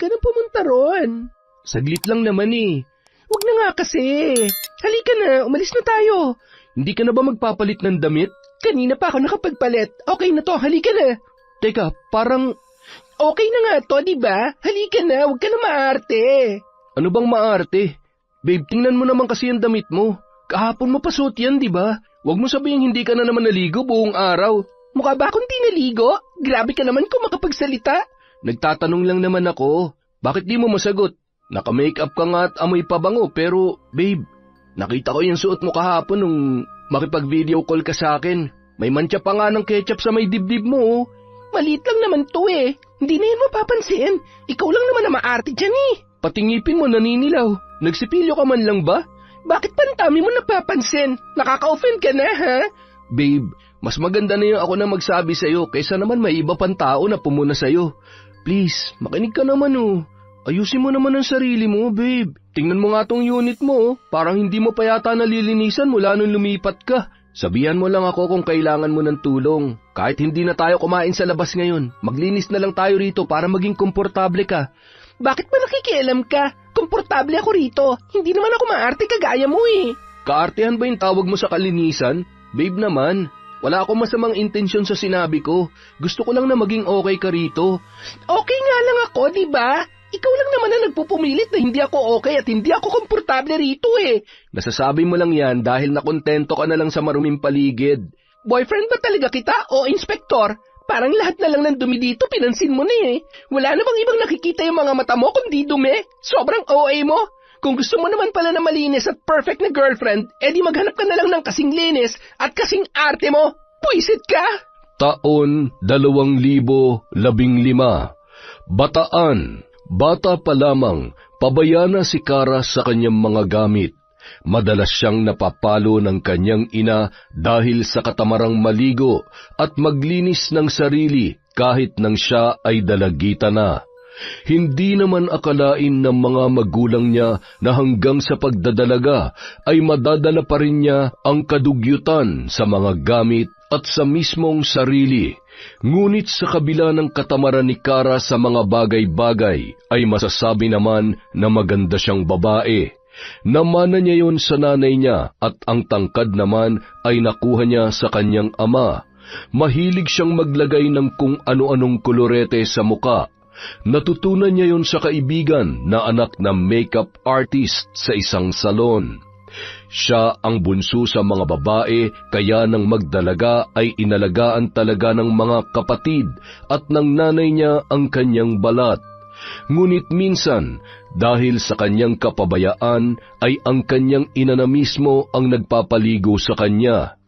ka na pumunta ron. Saglit lang naman eh. Huwag na nga kasi. Halika na, umalis na tayo. Hindi ka na ba magpapalit ng damit? Kanina pa ako nakapagpalit. Okay na to, halika na. Teka, parang... Okay na nga to, diba? Halika na, huwag ka na maarte. Ano bang maarte? Babe, tingnan mo naman kasi yung damit mo. Kahapon mo pa suot yan, diba? Huwag mo sabihin hindi ka na naman naligo buong araw. Mukha ba akong di naligo? Grabe ka naman kung makapagsalita. Nagtatanong lang naman ako. Bakit di mo masagot? Naka-makeup ka nga at amoy pabango pero, babe, nakita ko yung suot mo kahapon nung makipag-video call ka sa akin. May mantsa pa nga ng ketchup sa may dibdib mo, oh. Maliit lang naman to eh. Hindi na yan mapapansin. Ikaw lang naman na maarte dyan eh. Patingipin mo naninilaw. Nagsipilyo ka man lang ba? Bakit pantami mo napapansin? Nakaka-offend ka na ha? Babe, mas maganda na yung ako na magsabi sa'yo kaysa naman may iba pang tao na pumuna sa'yo. Please, makinig ka naman oh. Ayusin mo naman ang sarili mo, babe. Tingnan mo nga tong unit mo, oh. Parang hindi mo pa yata nalilinisan mula nung lumipat ka. Sabihan mo lang ako kung kailangan mo ng tulong. Kahit hindi na tayo kumain sa labas ngayon, maglinis na lang tayo rito para maging komportable ka. Bakit ba nakikialam ka? Komportable ako rito. Hindi naman ako maarte kagaya mo eh. Kaartehan ba yung tawag mo sa kalinisan? Babe naman, wala akong masamang intensyon sa sinabi ko. Gusto ko lang na maging okay ka rito. Okay nga lang ako, di ba? Ikaw lang naman na nagpupumilit na hindi ako okay at hindi ako komportable rito eh. Nasasabi mo lang yan dahil nakontento ka na lang sa maruming paligid. Boyfriend ba talaga kita o inspektor? Parang lahat na lang ng dumi dito pinansin mo na eh. Wala na bang ibang nakikita yung mga mata mo kundi dumi? Sobrang OA mo. Kung gusto mo naman pala na malinis at perfect na girlfriend, edi maghanap ka na lang ng kasing linis at kasing arte mo. Puisit ka! Taon 2015. Bataan. Bata pa lamang, pabaya na si Kara sa kanyang mga gamit. Madalas siyang napapalo ng kanyang ina dahil sa katamarang maligo at maglinis ng sarili kahit nang siya ay dalagita na. Hindi naman akalain ng mga magulang niya na hanggang sa pagdadalaga ay madadala pa rin niya ang kadugyutan sa mga gamit at sa mismong sarili. Ngunit sa kabila ng katamaran ni Kara sa mga bagay-bagay, ay masasabi naman na maganda siyang babae. Namana niya yon sa nanay niya at ang tangkad naman ay nakuha niya sa kanyang ama. Mahilig siyang maglagay ng kung ano-anong kolorete sa muka. Natutunan niya yon sa kaibigan na anak ng makeup artist sa isang salon. Siya ang bunso sa mga babae kaya nang magdalaga ay inalagaan talaga ng mga kapatid at ng nanay niya ang kanyang balat. Ngunit minsan, dahil sa kanyang kapabayaan ay ang kanyang ina na mismo ang nagpapaligo sa kanya.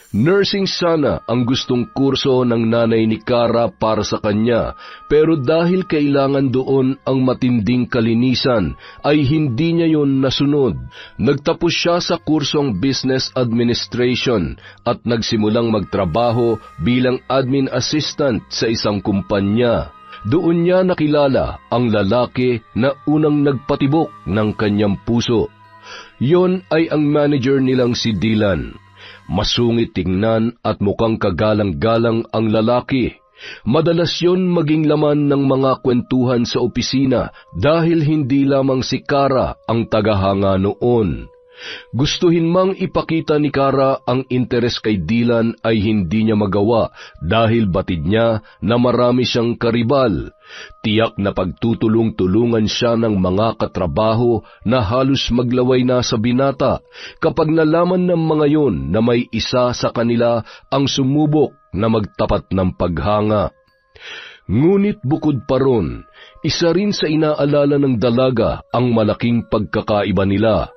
Nursing sana ang gustong kurso ng nanay ni Kara para sa kanya, pero dahil kailangan doon ang matinding kalinisan, ay hindi niya yon nasunod. Nagtapos siya sa kursong Business Administration at nagsimulang magtrabaho bilang admin assistant sa isang kumpanya. Doon niya nakilala ang lalaki na unang nagpatibok ng kanyang puso. Yon ay ang manager nilang si Dylan. Masungit tingnan at mukhang kagalang-galang ang lalaki. Madalas yon maging laman ng mga kwentuhan sa opisina dahil hindi lamang si Kara ang tagahanga noon. Gustuhin mang ipakita ni Kara ang interes kay Dylan ay hindi niya magawa dahil batid niya na marami siyang karibal. Tiyak na pagtutulong-tulungan siya ng mga katrabaho na halos maglaway na sa binata kapag nalaman ng mga yon na may isa sa kanila ang sumubok na magtapat ng paghanga. Ngunit bukod pa ron, isa rin sa inaalala ng dalaga ang malaking pagkakaiba nila.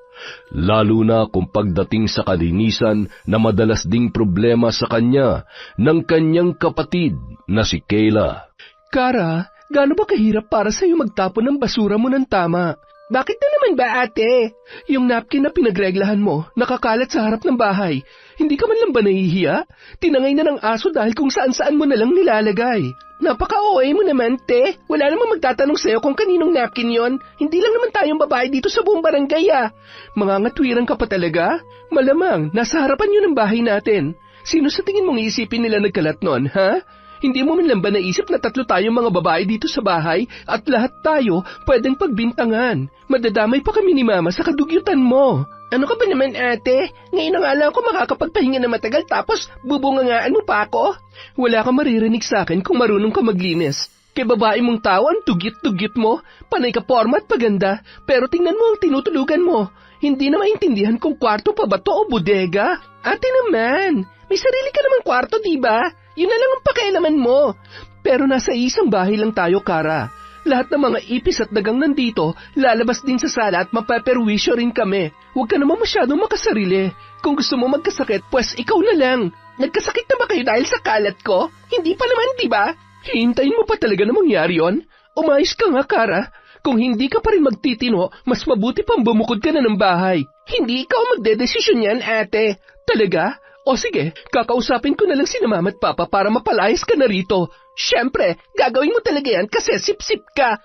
Lalo na kung pagdating sa kalinisan na madalas ding problema sa kanya ng kanyang kapatid na si Kayla. Kara, gaano ba kahirap para sa'yo magtapon ng basura mo ng tama? Bakit na naman ba ate? Yung napkin na pinagreglahan mo, nakakalat sa harap ng bahay. Hindi ka man lang ba nahihiya? Tinangay na ng aso dahil kung saan-saan mo na lang nilalagay. Napaka-OA mo naman, te. Wala namang magtatanong sa'yo kung kaninong napkin yon. Hindi lang naman tayong babae dito sa buong barangay, ah. Mangangatwiran ka pa talaga? Malamang, nasa harapan yun ng bahay natin. Sino sa tingin mong iisipin nila nagkalat nun, ha? Hindi mo man lang ba naisip na 3 tayong mga babae dito sa bahay at lahat tayo pwedeng pagbintangan? Madadamay pa kami ni Mama sa kadugyutan mo. Ano ka ba naman, ate? Ngayon na nga lang ako makakapagpahinga na matagal tapos bubungangaan mo pa ako? Wala kang maririnig sa akin kung marunong ka maglinis. Kay babae mong tao, ang tugyit-tugyit mo, panay ka porma at paganda, pero tingnan mo ang tinutulugan mo. Hindi na maintindihan kung kwarto pa ba to o bodega. Ate naman, may sarili ka namang kwarto, diba? Yun na lang ang pakialaman mo. Pero nasa isang bahay lang tayo, Kara. Lahat ng mga ipis at dagang nandito, lalabas din sa sala at mapaperwisyo rin kami. Huwag ka naman masyadong makasarili. Kung gusto mo magkasakit, pues ikaw na lang. Nagkasakit na ba kayo dahil sa kalat ko? Hindi pa naman, diba? Hihintayin mo pa talaga na mangyari yon? Umayos ka nga, Kara. Kung hindi ka pa rin magtitino, mas mabuti pang bumukod ka na ng bahay. Hindi ikaw magdedesisyon yan, ate. Talaga? O sige, kakausapin ko na lang si Mama at Papa para mapalayas ka na rito. Siyempre, gagawin mo talaga yan kasi sip-sip ka.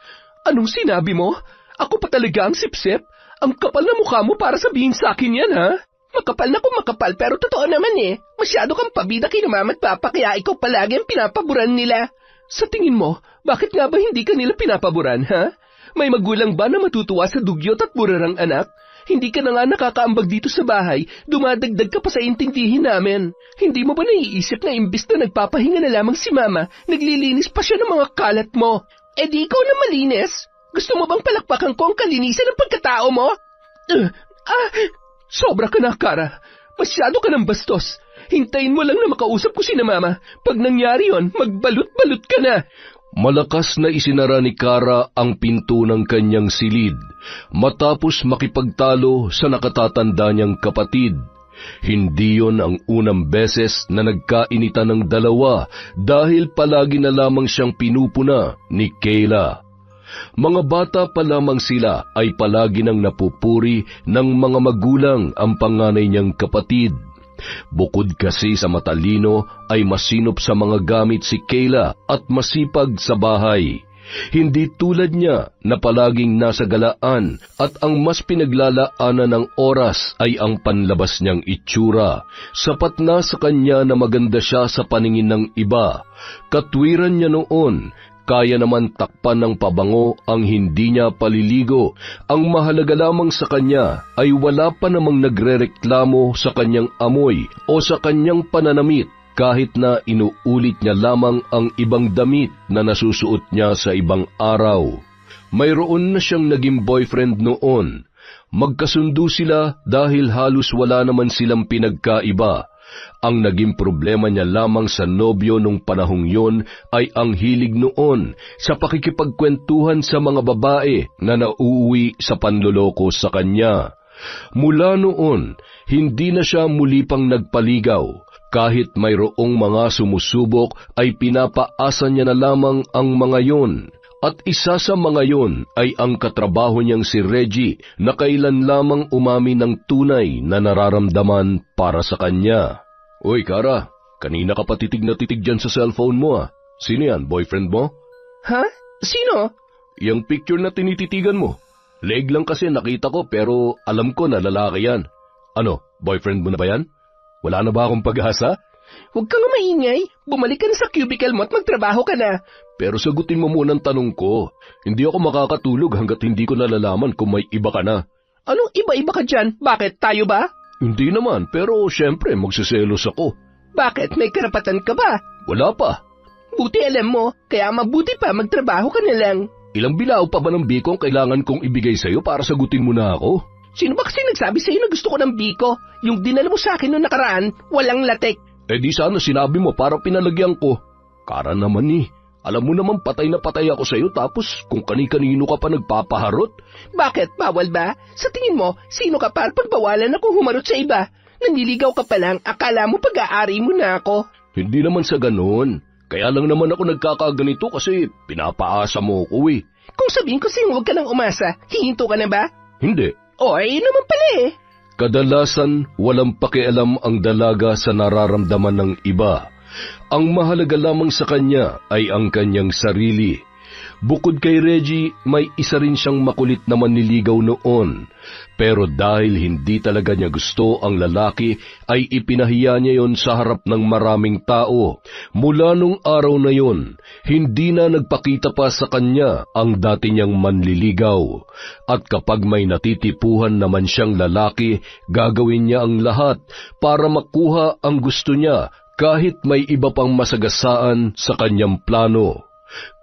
Anong sinabi mo? Ako pa talaga ang sip-sip? Ang kapal na mukha mo para sabihin sa akin yan, ha? Makapal na kung makapal, pero totoo naman eh. Masyado kang pabida kay Mama at Papa kaya ikaw palagi ang pinapaboran nila. Sa tingin mo, bakit nga ba hindi ka nila pinapaboran, ha? May magulang ba na matutuwa sa dugyot at burarang anak? Hindi ka na nga nakakaambag dito sa bahay, dumadagdag ka pa sa intindihin namin. Hindi mo ba naiisip na imbis na nagpapahinga na lamang si Mama, naglilinis pa siya ng mga kalat mo? Eh di ikaw na malinis? Gusto mo bang palakpakan ko ang kalinisan ng pagkatao mo? Sobra ka na, Kara. Masyado ka ng bastos. Hintayin mo lang na makausap ko si Mama. Pag nangyari yon, magbalot-balot ka na. Malakas na isinara ni Kara ang pinto ng kanyang silid, matapos makipagtalo sa nakatatanda niyang kapatid. Hindi yon ang unang beses na nagkainitan ng dalawa dahil palagi na lamang siyang pinupuna ni Kayla. Mga bata pa lamang sila ay palagi nang napupuri ng mga magulang ang panganay niyang kapatid. Bukod kasi sa matalino ay masinop sa mga gamit si Kayla at masipag sa bahay. Hindi tulad niya na palaging nasa galaan at ang mas pinaglalaanan ng oras ay ang panlabas niyang itsura. Sapat na sa kanya na maganda siya sa paningin ng iba. Katwiran niya noon, kaya naman takpan ng pabango ang hindi niya paliligo. Ang mahalaga lamang sa kanya ay wala pa namang nagrereklamo sa kanyang amoy o sa kanyang pananamit kahit na inuulit niya lamang ang ibang damit na nasusuot niya sa ibang araw. Mayroon na siyang naging boyfriend noon. Magkasundo sila dahil halos wala naman silang pinagkaiba. Ang naging problema niya lamang sa nobyo nung panahong yon ay ang hilig noon sa pakikipagkwentuhan sa mga babae na nauuwi sa panloloko sa kanya. Mula noon, hindi na siya muli pang nagpaligaw. Kahit mayroong mga sumusubok ay pinapaasa niya na lamang ang mga yon. At isa sa mga yon ay ang katrabaho niyang si Reggie na kailan lamang umamin ng tunay na nararamdaman para sa kanya. Uy, Kara, kanina ka pa titig na titig dyan sa cellphone mo ah. Sino yan, boyfriend mo? Ha? Sino? Yung picture na tinititigan mo. Leg lang kasi nakita ko pero alam ko na lalaki yan. Ano, boyfriend mo na ba yan? Wala na ba akong pag-asa? Huwag kang maingay. Bumalik ka na sa cubicle mo at magtrabaho ka na. Pero sagutin mo muna ang tanong ko. Hindi ako makakatulog hanggat hindi ko nalalaman kung may iba ka na. Anong iba-iba ka dyan? Bakit? Tayo ba? Hindi naman, pero syempre magsiselos ako. Bakit? May karapatan ka ba? Wala pa. Buti alam mo, kaya mabuti pa magtrabaho ka na lang. Ilang bilao pa ba ng biko ang kailangan kong ibigay sa'yo para sagutin mo na ako? Sino ba kasi nagsabi sa'yo na gusto ko ng biko? Yung dinala mo sa akin noong nakaraan, walang latek. Eh di sana sinabi mo para pinalagyan ko. Kara naman eh. Alam mo naman patay na patay ako sa'yo tapos kung kani-kanino ka pa nagpapaharot. Bakit? Bawal ba? Sa tingin mo, sino ka para pagbawalan akong humarot sa iba? Nanliligaw ka pa lang, akala mo pag-aari mo na ako. Hindi naman sa ganun. Kaya lang naman ako nagkakaganito kasi pinapaasa mo ko eh. Kung sabihin ko sa'yo huwag ka nang umasa, hihinto ka na ba? Hindi. O, ayun naman pala eh. Kadalasan, walang pakialam ang dalaga sa nararamdaman ng iba. Ang mahalaga lamang sa kanya ay ang kanyang sarili. Bukod kay Reggie, may isa rin siyang makulit na manliligaw noon. Pero dahil hindi talaga niya gusto ang lalaki, ay ipinahiya niya yon sa harap ng maraming tao. Mula nung araw na yon, hindi na nagpakita pa sa kanya ang dati niyang manliligaw. At kapag may natitipuhan naman siyang lalaki, gagawin niya ang lahat para makuha ang gusto niya kahit may iba pang masagasaan sa kanyang plano.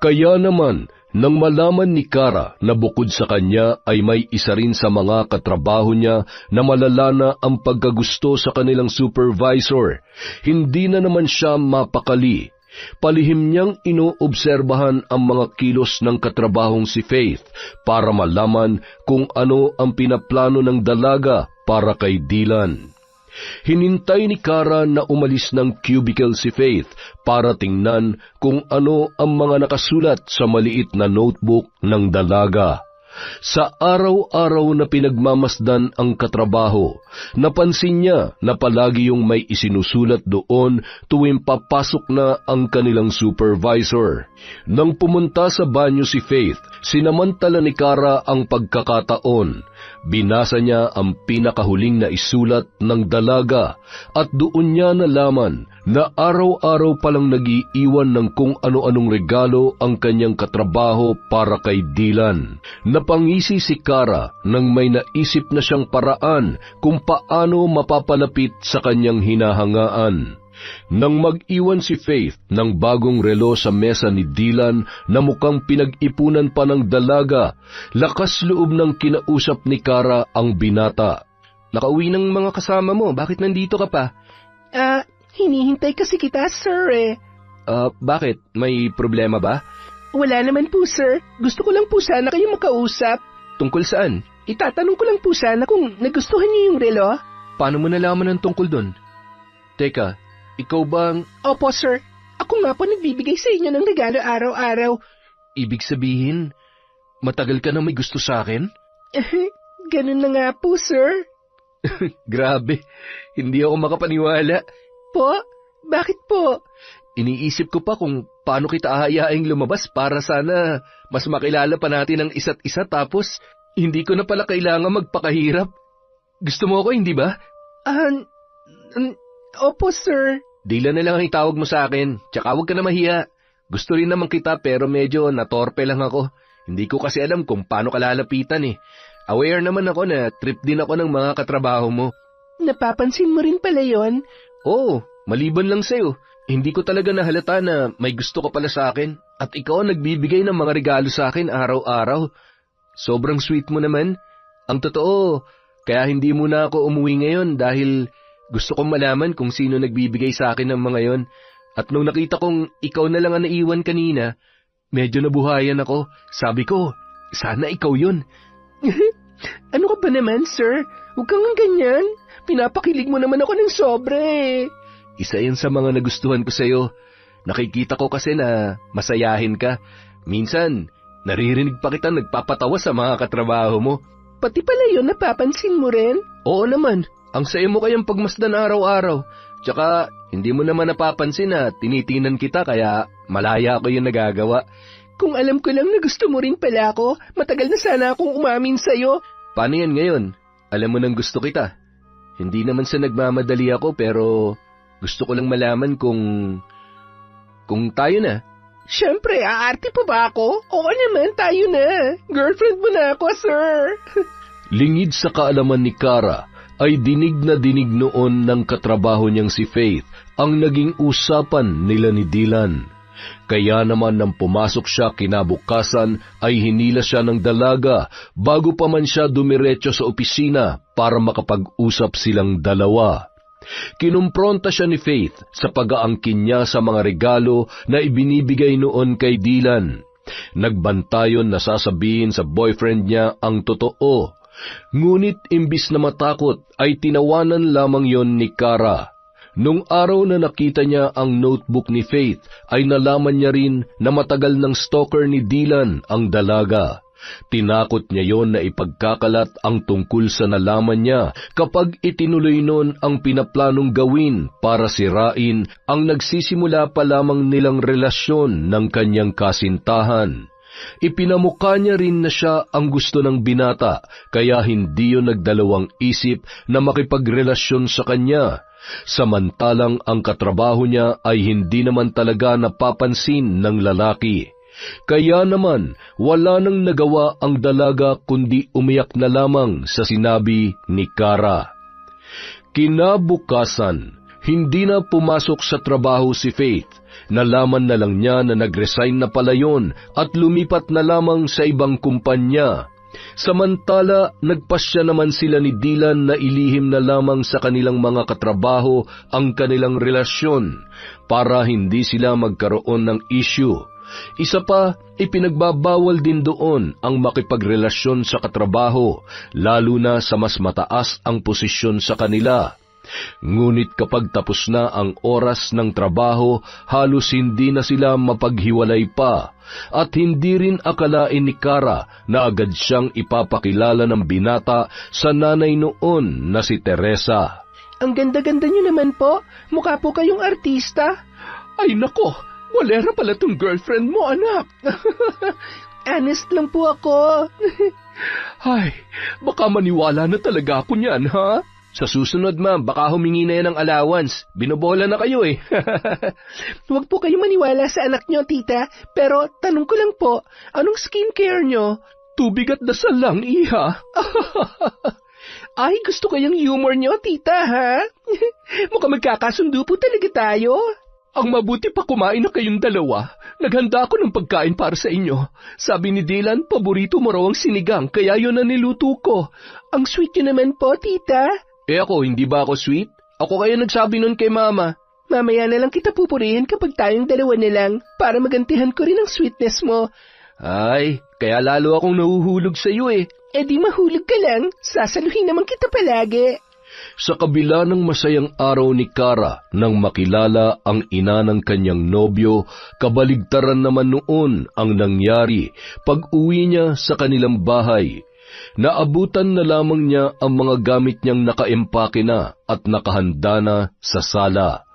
Kaya naman, nang malaman ni Kara na bukod sa kanya ay may isa rin sa mga katrabaho niya na malala na ang pagkagusto sa kanilang supervisor, hindi na naman siya mapakali. Palihim niyang inoobserbahan ang mga kilos ng katrabahong si Faith para malaman kung ano ang pinaplano ng dalaga para kay Dylan. Hinintay ni Kara na umalis ng cubicle si Faith para tingnan kung ano ang mga nakasulat sa maliit na notebook ng dalaga. Sa araw-araw na pinagmamasdan ang katrabaho, napansin niya na palagi yung may isinusulat doon tuwing papasok na ang kanilang supervisor. Nang pumunta sa banyo si Faith, sinamantala ni Kara ang pagkakataon. Binasa niya ang pinakahuling na isulat ng dalaga at doon niya nalaman na araw-araw palang nag-iiwan ng kung ano-anong regalo ang kanyang katrabaho para kay Dylan. Napangisi si Kara nang may naisip na siyang paraan kung paano mapapalapit sa kanyang hinahangaan. Nang mag-iwan si Faith ng bagong relo sa mesa ni Dylan na mukhang pinag-ipunan pa ng dalaga, lakas loob ng kinausap ni Kara ang binata. Nakauwi ng mga kasama mo, bakit nandito ka pa? Hinihintay kasi kita, sir Bakit? May problema ba? Wala naman po, sir. Gusto ko lang po sana kayong makausap. Tungkol saan? Itatanong ko lang po sana kung nagustuhan niyo yung relo. Paano mo nalaman ang tungkol doon? Teka, ikaw bang... Opo, sir. Ako nga po nagbibigay sa inyo ng regalo araw-araw. Ibig sabihin, matagal ka na may gusto sa akin? Ganun na nga po, sir. Grabe, hindi ako makapaniwala. Po? Bakit po? Iniisip ko pa kung paano kita ahayaing lumabas para sana mas makilala pa natin ang isa't isa tapos hindi ko na pala kailangan magpakahirap. Gusto mo ako, hindi ba? Opo, sir. Dylan na lang ang itawag mo sa akin, tsaka huwag ka na mahiya. Gusto rin naman kita pero medyo natorpe lang ako. Hindi ko kasi alam kung paano ka lalapitan eh. Aware naman ako na trip din ako ng mga katrabaho mo. Napapansin mo rin pala yon? Oo, maliban lang sa'yo. Hindi ko talaga nahalata na may gusto ka pala sa akin at ikaw ang nagbibigay ng mga regalo sa akin araw-araw. Sobrang sweet mo naman. Ang totoo, kaya hindi muna ako umuwi ngayon dahil gusto kong malaman kung sino nagbibigay sa akin ng mga yon. At nung nakita kong ikaw na lang ang naiwan kanina, medyo nabuhayan ako. Sabi ko, sana ikaw yun. Ano ka ba naman, sir? Huwag kang ganyan. Pinapakilig mo naman ako ng sobre. Isa yan sa mga nagustuhan ko sa'yo. Nakikita ko kasi na masayahin ka. Minsan, naririnig pa kita nagpapatawa sa mga katrabaho mo. Pati pala yun, napapansin mo rin? Oo naman, ang saya mo kayang pagmasdan araw-araw. Tsaka, hindi mo naman napapansin na tinitingnan kita kaya malaya ako yung nagagawa. Kung alam ko lang na gusto mo rin pala ako, matagal na sana akong umamin sa'yo. Paano yan ngayon? Alam mo nang gusto kita. Hindi naman sa nagmamadali ako pero gusto ko lang malaman kung tayo na. Siyempre, aarte pa ba ako? Oo naman, tayo na. Girlfriend mo na ako, sir. Lingid sa kaalaman ni Kara, ay dinig na dinig noon ng katrabaho niyang si Faith ang naging usapan nila ni Dylan. Kaya naman nang pumasok siya kinabukasan ay hinila siya ng dalaga bago pa man siya dumiretso sa opisina para makapag-usap silang dalawa. Kinumpronta siya ni Faith sa pag-aangkin niya sa mga regalo na ibinibigay noon kay Dylan. Nagbantayon na sasabihin sa boyfriend niya ang totoo. Ngunit imbis na matakot ay tinawanan lamang yon ni Kara. Nung araw na nakita niya ang notebook ni Faith ay nalaman niya rin na matagal ng stalker ni Dylan ang dalaga. Tinakot niya yon na ipagkakalat ang tungkol sa nalaman niya kapag itinuloy nun ang pinaplanong gawin para sirain ang nagsisimula pa lamang nilang relasyon ng kanyang kasintahan. Ipinamukha niya rin na siya ang gusto ng binata, kaya hindi yun nagdalawang isip na makipagrelasyon sa kanya. Samantalang ang katrabaho niya ay hindi naman talaga napapansin ng lalaki. Kaya naman, wala nang nagawa ang dalaga kundi umiyak na lamang sa sinabi ni Kara. Kinabukasan, hindi na pumasok sa trabaho si Faith. Nalaman na lang niya na nag-resign na pala yun at lumipat na lamang sa ibang kumpanya. Samantala, nagpasya naman sila ni Dylan na ilihim na lamang sa kanilang mga katrabaho ang kanilang relasyon para hindi sila magkaroon ng issue. Isa pa, ipinagbabawal din doon ang makipagrelasyon sa katrabaho, lalo na sa mas mataas ang posisyon sa kanila. Ngunit kapag tapos na ang oras ng trabaho, halos hindi na sila mapaghiwalay pa, at hindi rin akalain ni Kara na agad siyang ipapakilala ng binata sa nanay noon na si Teresa. Ang ganda-ganda niyo naman po. Mukha po kayong artista. Ay nako, walera pala tong girlfriend mo, anak. Honest lang po ako. Ay, baka maniwala na talaga ako niyan, ha? Sa susunod, ma'am, baka humingi na yan ng allowance. Binobola na kayo eh. Huwag po kayong maniwala sa anak niyo, tita. Pero tanong ko lang po, anong skincare niyo? Tubig at dasal lang, iha. Ay, gusto ko yung humor niyo, tita, ha? Mukhang magkakasundo po talaga tayo. Ang mabuti pa kumain na kayong dalawa. Naghanda ako ng pagkain para sa inyo. Sabi ni Dylan, paborito mo raw ang sinigang, kaya yun ang niluto ko. Ang sweet niyo naman po, tita. Ako, hindi ba ako sweet? Ako kayo nagsabi nun kay mama. Mamaya na lang kita pupurihin kapag tayong dalawa na lang para magantihan ko rin ang sweetness mo. Ay, kaya lalo akong nahuhulog sa iyo eh. Eh di mahulog ka lang, sasaluhin naman kita palagi. Sa kabila ng masayang araw ni Kara nang makilala ang ina ng kanyang nobyo, kabaligtaran naman noon ang nangyari pag-uwi niya sa kanilang bahay. Naabutan na lamang niya ang mga gamit niyang nakaempake na at nakahanda na sa sala.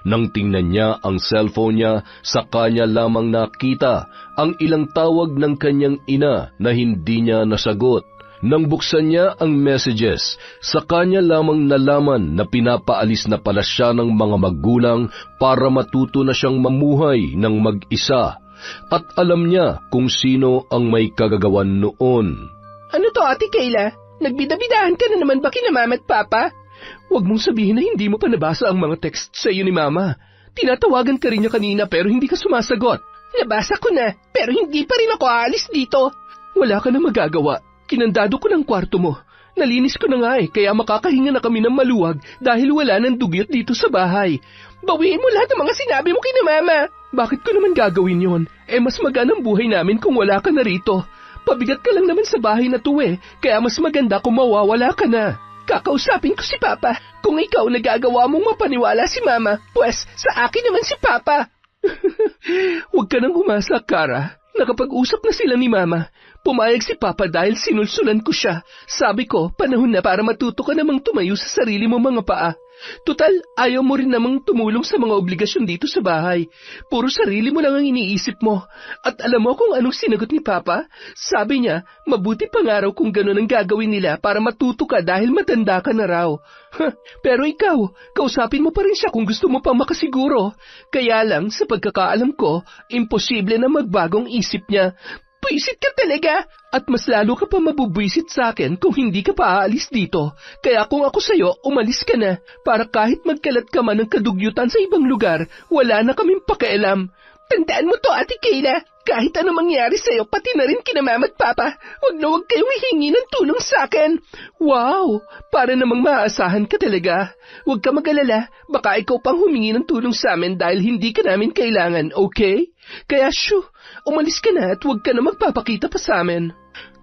Nang tingnan niya ang cellphone niya, saka niya lamang nakita ang ilang tawag ng kanyang ina na hindi niya nasagot. Nang buksan niya ang messages, saka niya lamang nalaman na pinapaalis na pala siya ng mga magulang para matuto na siyang mamuhay ng mag-isa. At alam niya kung sino ang may kagagawan noon. Ano to, Ate Kayla? Nagbidabidahan ka na naman ba kina Mama at Papa? Huwag mong sabihin na hindi mo pa nabasa ang mga text sa iyo ni Mama. Tinatawagan ka rin niya kanina pero hindi ka sumasagot. Nabasa ko na, pero hindi pa rin ako aalis dito. Wala ka na magagawa. Kinandado ko ng kwarto mo. Nalinis ko na nga kaya makakahinga na kami ng maluwag dahil wala ng dugyot dito sa bahay. Bawiin mo lahat ng mga sinabi mo kina Mama. Bakit ko naman gagawin yon? Mas maganang buhay namin kung wala ka na rito. Pabigat ka lang naman sa bahay na to kaya mas maganda kung mawawala ka na. Kakausapin ko si Papa. Kung ikaw nagagawa mong mapaniwala si Mama, pues sa akin naman si Papa. Huwag ka nang umasa, Kara. Nakapag-usap na sila ni Mama. Pumayag si Papa dahil sinulsulan ko siya. Sabi ko, panahon na para matuto ka namang tumayo sa sarili mo mga paa. Tutal, ayaw mo rin namang tumulong sa mga obligasyon dito sa bahay. Puro sarili mo lang ang iniisip mo. At alam mo kung anong sinagot ni Papa? Sabi niya, mabuti pa nga raw kung gano'n ang gagawin nila para matuto ka dahil matanda ka na raw. Pero ikaw, kausapin mo pa rin siya kung gusto mo pang makasiguro. Kaya lang, sa pagkakaalam ko, imposible na magbagong isip niya. Buisit ka talaga! At mas lalo ka pa mabubwisit sa akin kung hindi ka pa aalis dito. Kaya kung ako sa'yo, umalis ka na. Para kahit magkalat ka man ng kadugyutan sa ibang lugar, wala na kaming pakialam. Tandaan mo to, Ate Kayla. Kahit ano mangyari sa'yo, pati na rin kina Mama at Papa, huwag na huwag kayong hihingi ng tulong sa akin. Wow! Para namang maaasahan ka talaga. Huwag ka mag-alala, baka ikaw pang humingi ng tulong sa amin dahil hindi ka namin kailangan, okay? Kaya umalis ka na at huwag ka na magpapakita pa sa amin.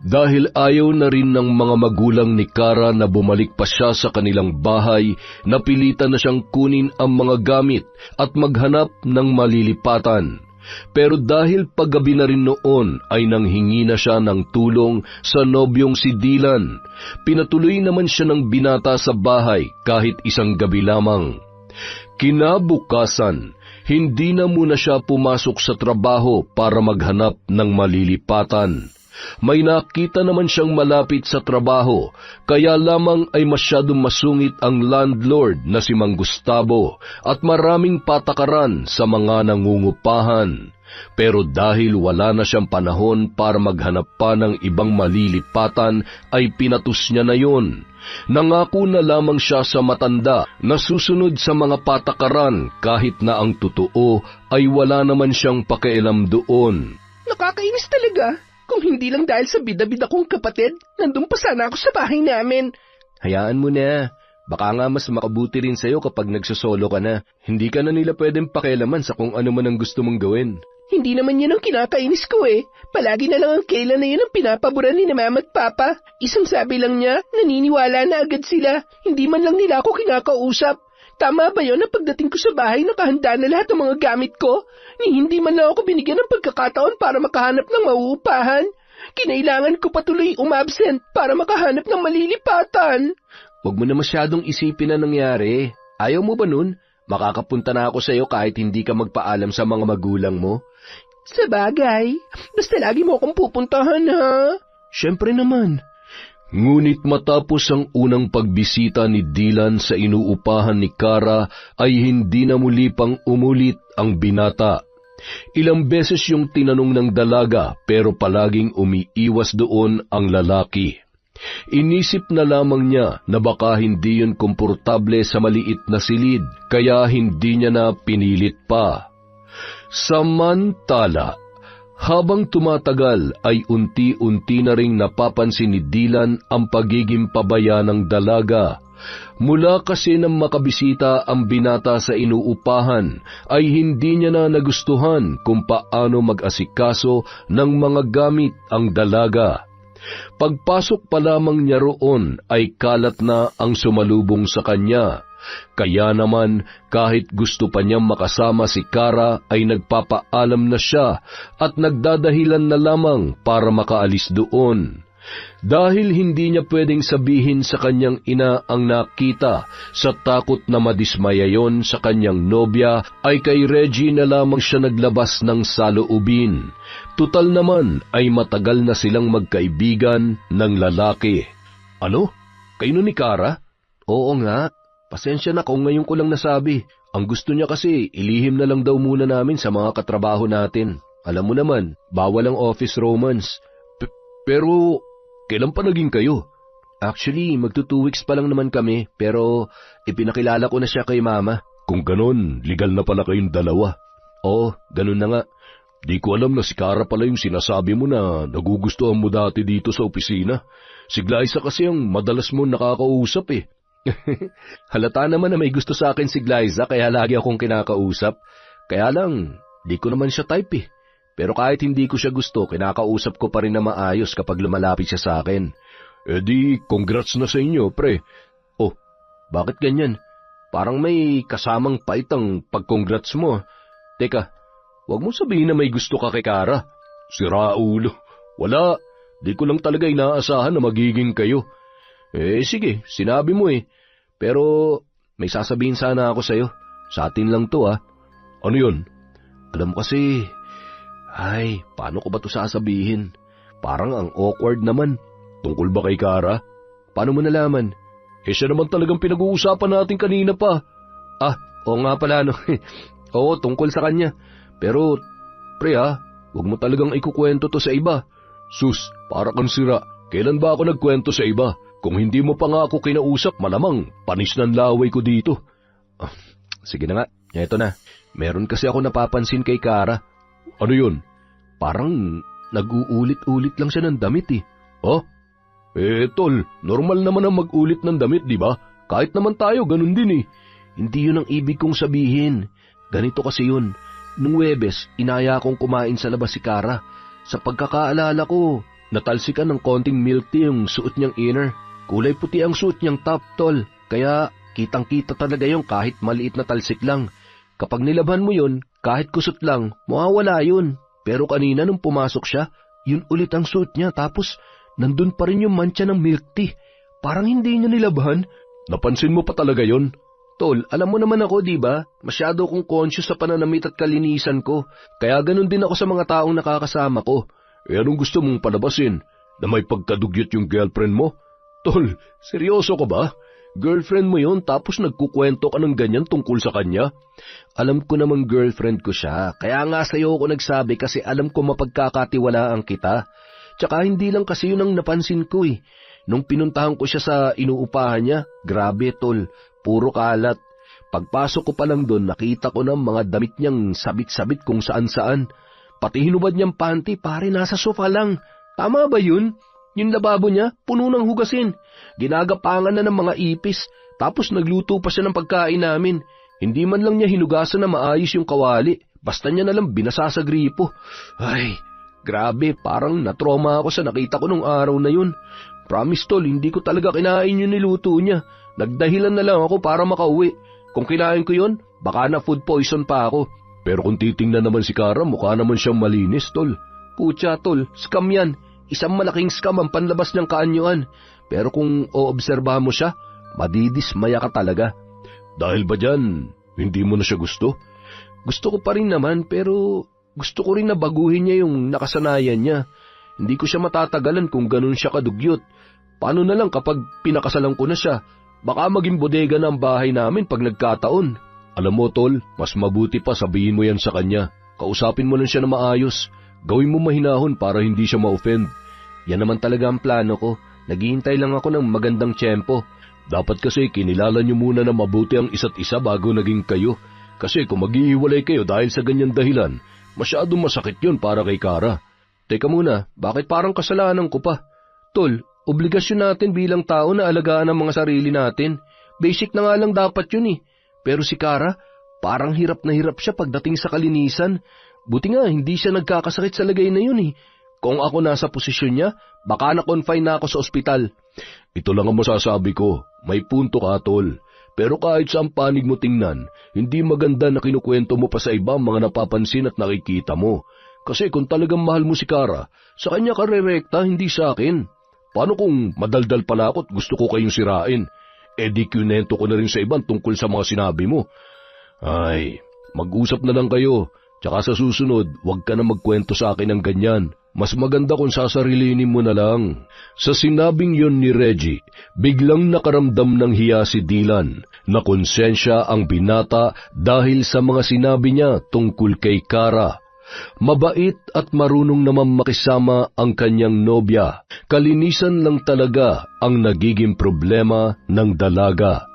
Dahil ayaw na rin ng mga magulang ni Kara na bumalik pa siya sa kanilang bahay, napilitan na siyang kunin ang mga gamit at maghanap ng malilipatan. Pero dahil paggabi na rin noon ay nanghingi na siya ng tulong sa nobyong si Dylan, pinatuloy naman siya ng binata sa bahay kahit isang gabi lamang. Kinabukasan, Hindi na muna siya pumasok sa trabaho para maghanap ng malilipatan. May nakita naman siyang malapit sa trabaho, kaya lamang ay masyadong masungit ang landlord na si Mang Gustavo at maraming patakaran sa mga nangungupahan. Pero dahil wala na siyang panahon para maghanap pa ng ibang malilipatan, ay pinatus niya na yun. Nangako na lamang siya sa matanda na susunod sa mga patakaran kahit na ang totoo ay wala naman siyang pakialam doon. Nakakainis talaga. Kung hindi lang dahil sa bida-bida kong kapatid, nandun pa sana ako sa bahay namin. Hayaan mo na. Baka nga mas makabuti rin sa'yo kapag nagsosolo ka na. Hindi ka na nila pwedeng pakialaman sa kung ano man ang gusto mong gawin. Hindi naman yun ang kinakainis ko eh. Palagi na lang ang Kayla na yun ang pinapaboran ni Mama at Papa. Isang sabi lang niya, naniniwala na agad sila. Hindi man lang nila ako kinakausap. Tama ba yun na pagdating ko sa bahay nakahanda na lahat ng mga gamit ko? Ni hindi man lang ako binigyan ng pagkakataon para makahanap ng mauupahan. Kinailangan ko patuloy umabsent para makahanap ng malilipatan. Huwag mo na masyadong isipin na nangyari. Ayaw mo ba nun? Makakapunta na ako sa'yo kahit hindi ka magpaalam sa mga magulang mo. Sa bagay, basta lagi mo akong pupuntahan ha. Siyempre naman. Ngunit matapos ang unang pagbisita ni Dylan sa inuupahan ni Kara ay hindi na muli pang umulit ang binata. Ilang beses yung tinanong ng dalaga pero palaging umiiwas doon ang lalaki. Inisip na lamang niya na baka hindi yun komportable sa maliit na silid kaya hindi niya na pinilit pa. Samantala, habang tumatagal ay unti-unti na ring napapansin ni Dylan ang pagiging pabaya ng dalaga. Mula kasi nang makabisita ang binata sa inuupahan ay hindi niya na nagustuhan kung paano mag-asikaso ng mga gamit ang dalaga. Pagpasok pa lamang niya roon ay kalat na ang sumalubong sa kanya. Kaya naman kahit gusto pa niyang makasama si Kara ay nagpapaalam na siya at nagdadahilan na lamang para makaalis doon. Dahil hindi niya pwedeng sabihin sa kanyang ina ang nakita sa takot na madismaya yon sa kanyang nobya ay kay Reggie na lamang siya naglabas ng saloobin. Tutal naman ay matagal na silang magkaibigan ng lalaki. Ano? Kayo ni Kara? Oo nga. Pasensya na kung ngayon ko lang nasabi. Ang gusto niya kasi ilihim na lang daw muna namin sa mga katrabaho natin. Alam mo naman, bawal ang office romance. Pero kailan pa naging kayo? Actually, magto 2 weeks pa lang naman kami, pero ipinakilala ko na siya kay Mama. Kung ganon, legal na pala kayong dalawa. Oo, ganun na nga. Di ko alam na si Kara pala yung sinasabi mo na nagugustuhan mo dati dito sa opisina. Si Glyza kasi ang madalas mo nakakausap eh. Halata naman na may gusto sa akin si Glyza kaya lagi akong kinakausap. Kaya lang, di ko naman siya type eh. Pero kahit hindi ko siya gusto, kinakausap ko pa rin na maayos kapag lumalapit siya sa akin. Eh di, congrats na sa inyo, pre. Oh, bakit ganyan? Parang may kasamang pait ang pag-congrats mo. Teka, huwag mo sabihin na may gusto ka kay Kara. Sira ulo. Wala, di ko lang talaga inaasahan na magiging kayo. Eh sige, sinabi mo eh. Pero may sasabihin sana ako sa'yo. Sa atin lang to ah. Ano yun? Alam mo kasi, ay, paano ko ba to sasabihin? Parang ang awkward naman. Tungkol ba kay Kara? Paano mo nalaman? Eh siya naman talagang pinag-uusapan natin kanina pa. Ah, oo nga pala no. Oo, tungkol sa kanya. Pero, pre huwag mo talagang ikukwento to sa iba. Sus, para kang sira. Kailan ba ako nagkwento sa iba? Kung hindi mo pa nga ako kinausap, malamang panis ng laway ko dito. Sige na nga, eto na. Meron kasi ako napapansin kay Kara. Ano yun? Parang nag-uulit-ulit lang siya ng damit eh. Oh? Eh, tol, normal naman ang mag-ulit ng damit, di ba? Kahit naman tayo, ganun din eh. Hindi yun ang ibig kong sabihin. Ganito kasi yun. Nung Huwebes, inaya akong kumain sa labas si Kara. Sa pagkakaalala ko, natalsikan ng konting milk tea yung suot niyang inner. Kulay puti ang suot niyang top, tol. Kaya kitang-kita talaga yung kahit maliit na talsik lang. Kapag nilabhan mo yun, kahit kusot lang, mawawala yun. Pero kanina nung pumasok siya, yun ulit ang suot niya. Tapos, nandun pa rin yung mancha ng milk tea. Parang hindi niya nilabhan. Napansin mo pa talaga yun? Tol, alam mo naman ako, di ba? Masyado akong conscious sa pananamit at kalinisan ko. Kaya ganun din ako sa mga taong nakakasama ko. Anong gusto mong palabasin? Na may pagkadugyot yung girlfriend mo? Tol, seryoso ka ba? Girlfriend mo yun tapos nagkukwento ka ng ganyan tungkol sa kanya? Alam ko namang girlfriend ko siya. Kaya nga sa'yo ako nagsabi kasi alam ko mapagkakatiwalaan kita. Tsaka hindi lang kasi yun ang napansin ko eh. Nung pinuntahan ko siya sa inuupahan niya, grabe tol, puro kalat. Pagpasok ko pa lang doon, nakita ko ng mga damit niyang sabit-sabit kung saan-saan. Pati hinubad niyang panty, pare nasa sofa lang. Tama ba yun? Yung lababo niya, puno ng hugasin. Ginagapangan na ng mga ipis, tapos nagluto pa siya ng pagkain namin. Hindi man lang niya hinugasan na maayos yung kawali, basta niya nalang binasa sa gripo. Ay, grabe, parang natroma ako sa nakita ko nung araw na yun. Promise tol, hindi ko talaga kinain yung niluto niya. Nagdahilan na lang ako para makauwi. Kung kinain ko yun, baka na food poison pa ako. Pero kung titingnan naman si Kara, mukha naman siyang malinis, tol. Pucha tol, scam yan. Isang malaking scam ang panlabas niyang kaanyuan. Pero kung oobserbahan mo siya, madidismaya ka talaga. Dahil ba dyan, hindi mo na siya gusto? Gusto ko pa rin naman, pero gusto ko rin na baguhin niya yung nakasanayan niya. Hindi ko siya matatagalan kung ganun siya kadugyot. Paano na lang kapag pinakasalan ko na siya? Baka maging bodega na ang bahay namin pag nagkataon. Alam mo, tol, mas mabuti pa sabihin mo yan sa kanya. Kausapin mo lang siya na maayos. Gawin mo mahinahon para hindi siya ma-offend. Yan naman talaga ang plano ko. Naghihintay lang ako ng magandang tiyempo. Dapat kasi kinilala niyo muna na mabuti ang isa't isa bago naging kayo. Kasi kung mag-iiwalay kayo dahil sa ganyan dahilan, masyadong masakit yun para kay Kara. Teka muna, bakit parang kasalanan ko pa? Tol, obligasyon natin bilang tao na alagaan ang mga sarili natin. Basic na nga lang dapat yun eh. Pero si Kara, parang hirap na hirap siya pagdating sa kalinisan. Buti nga, hindi siya nagkakasakit sa lagay na yun eh. Kung ako nasa posisyon niya, baka na-confine na ako sa ospital. Ito lang ang masasabi ko, may punto ka, tol. Pero kahit sa panig mo tingnan, hindi maganda na kinukwento mo pa sa iba mga napapansin at nakikita mo. Kasi kung talagang mahal mo si Kara, sa kanya ka rerekta, hindi sa akin. Paano kung madaldal pala ako at gusto ko kayong sirain? Di kunento ko na rin sa iban tungkol sa mga sinabi mo. Ay, mag-usap na lang kayo. Tsaka sa susunod, huwag ka na magkwento sa akin ng ganyan. Mas maganda kung sasarilinin mo na lang. Sa sinabing yon ni Reggie, biglang nakaramdam ng hiya si Dylan na konsensya ang binata dahil sa mga sinabi niya tungkol kay Kara. Mabait at marunong naman makisama ang kanyang nobya. Kalinisan lang talaga ang nagiging problema ng dalaga.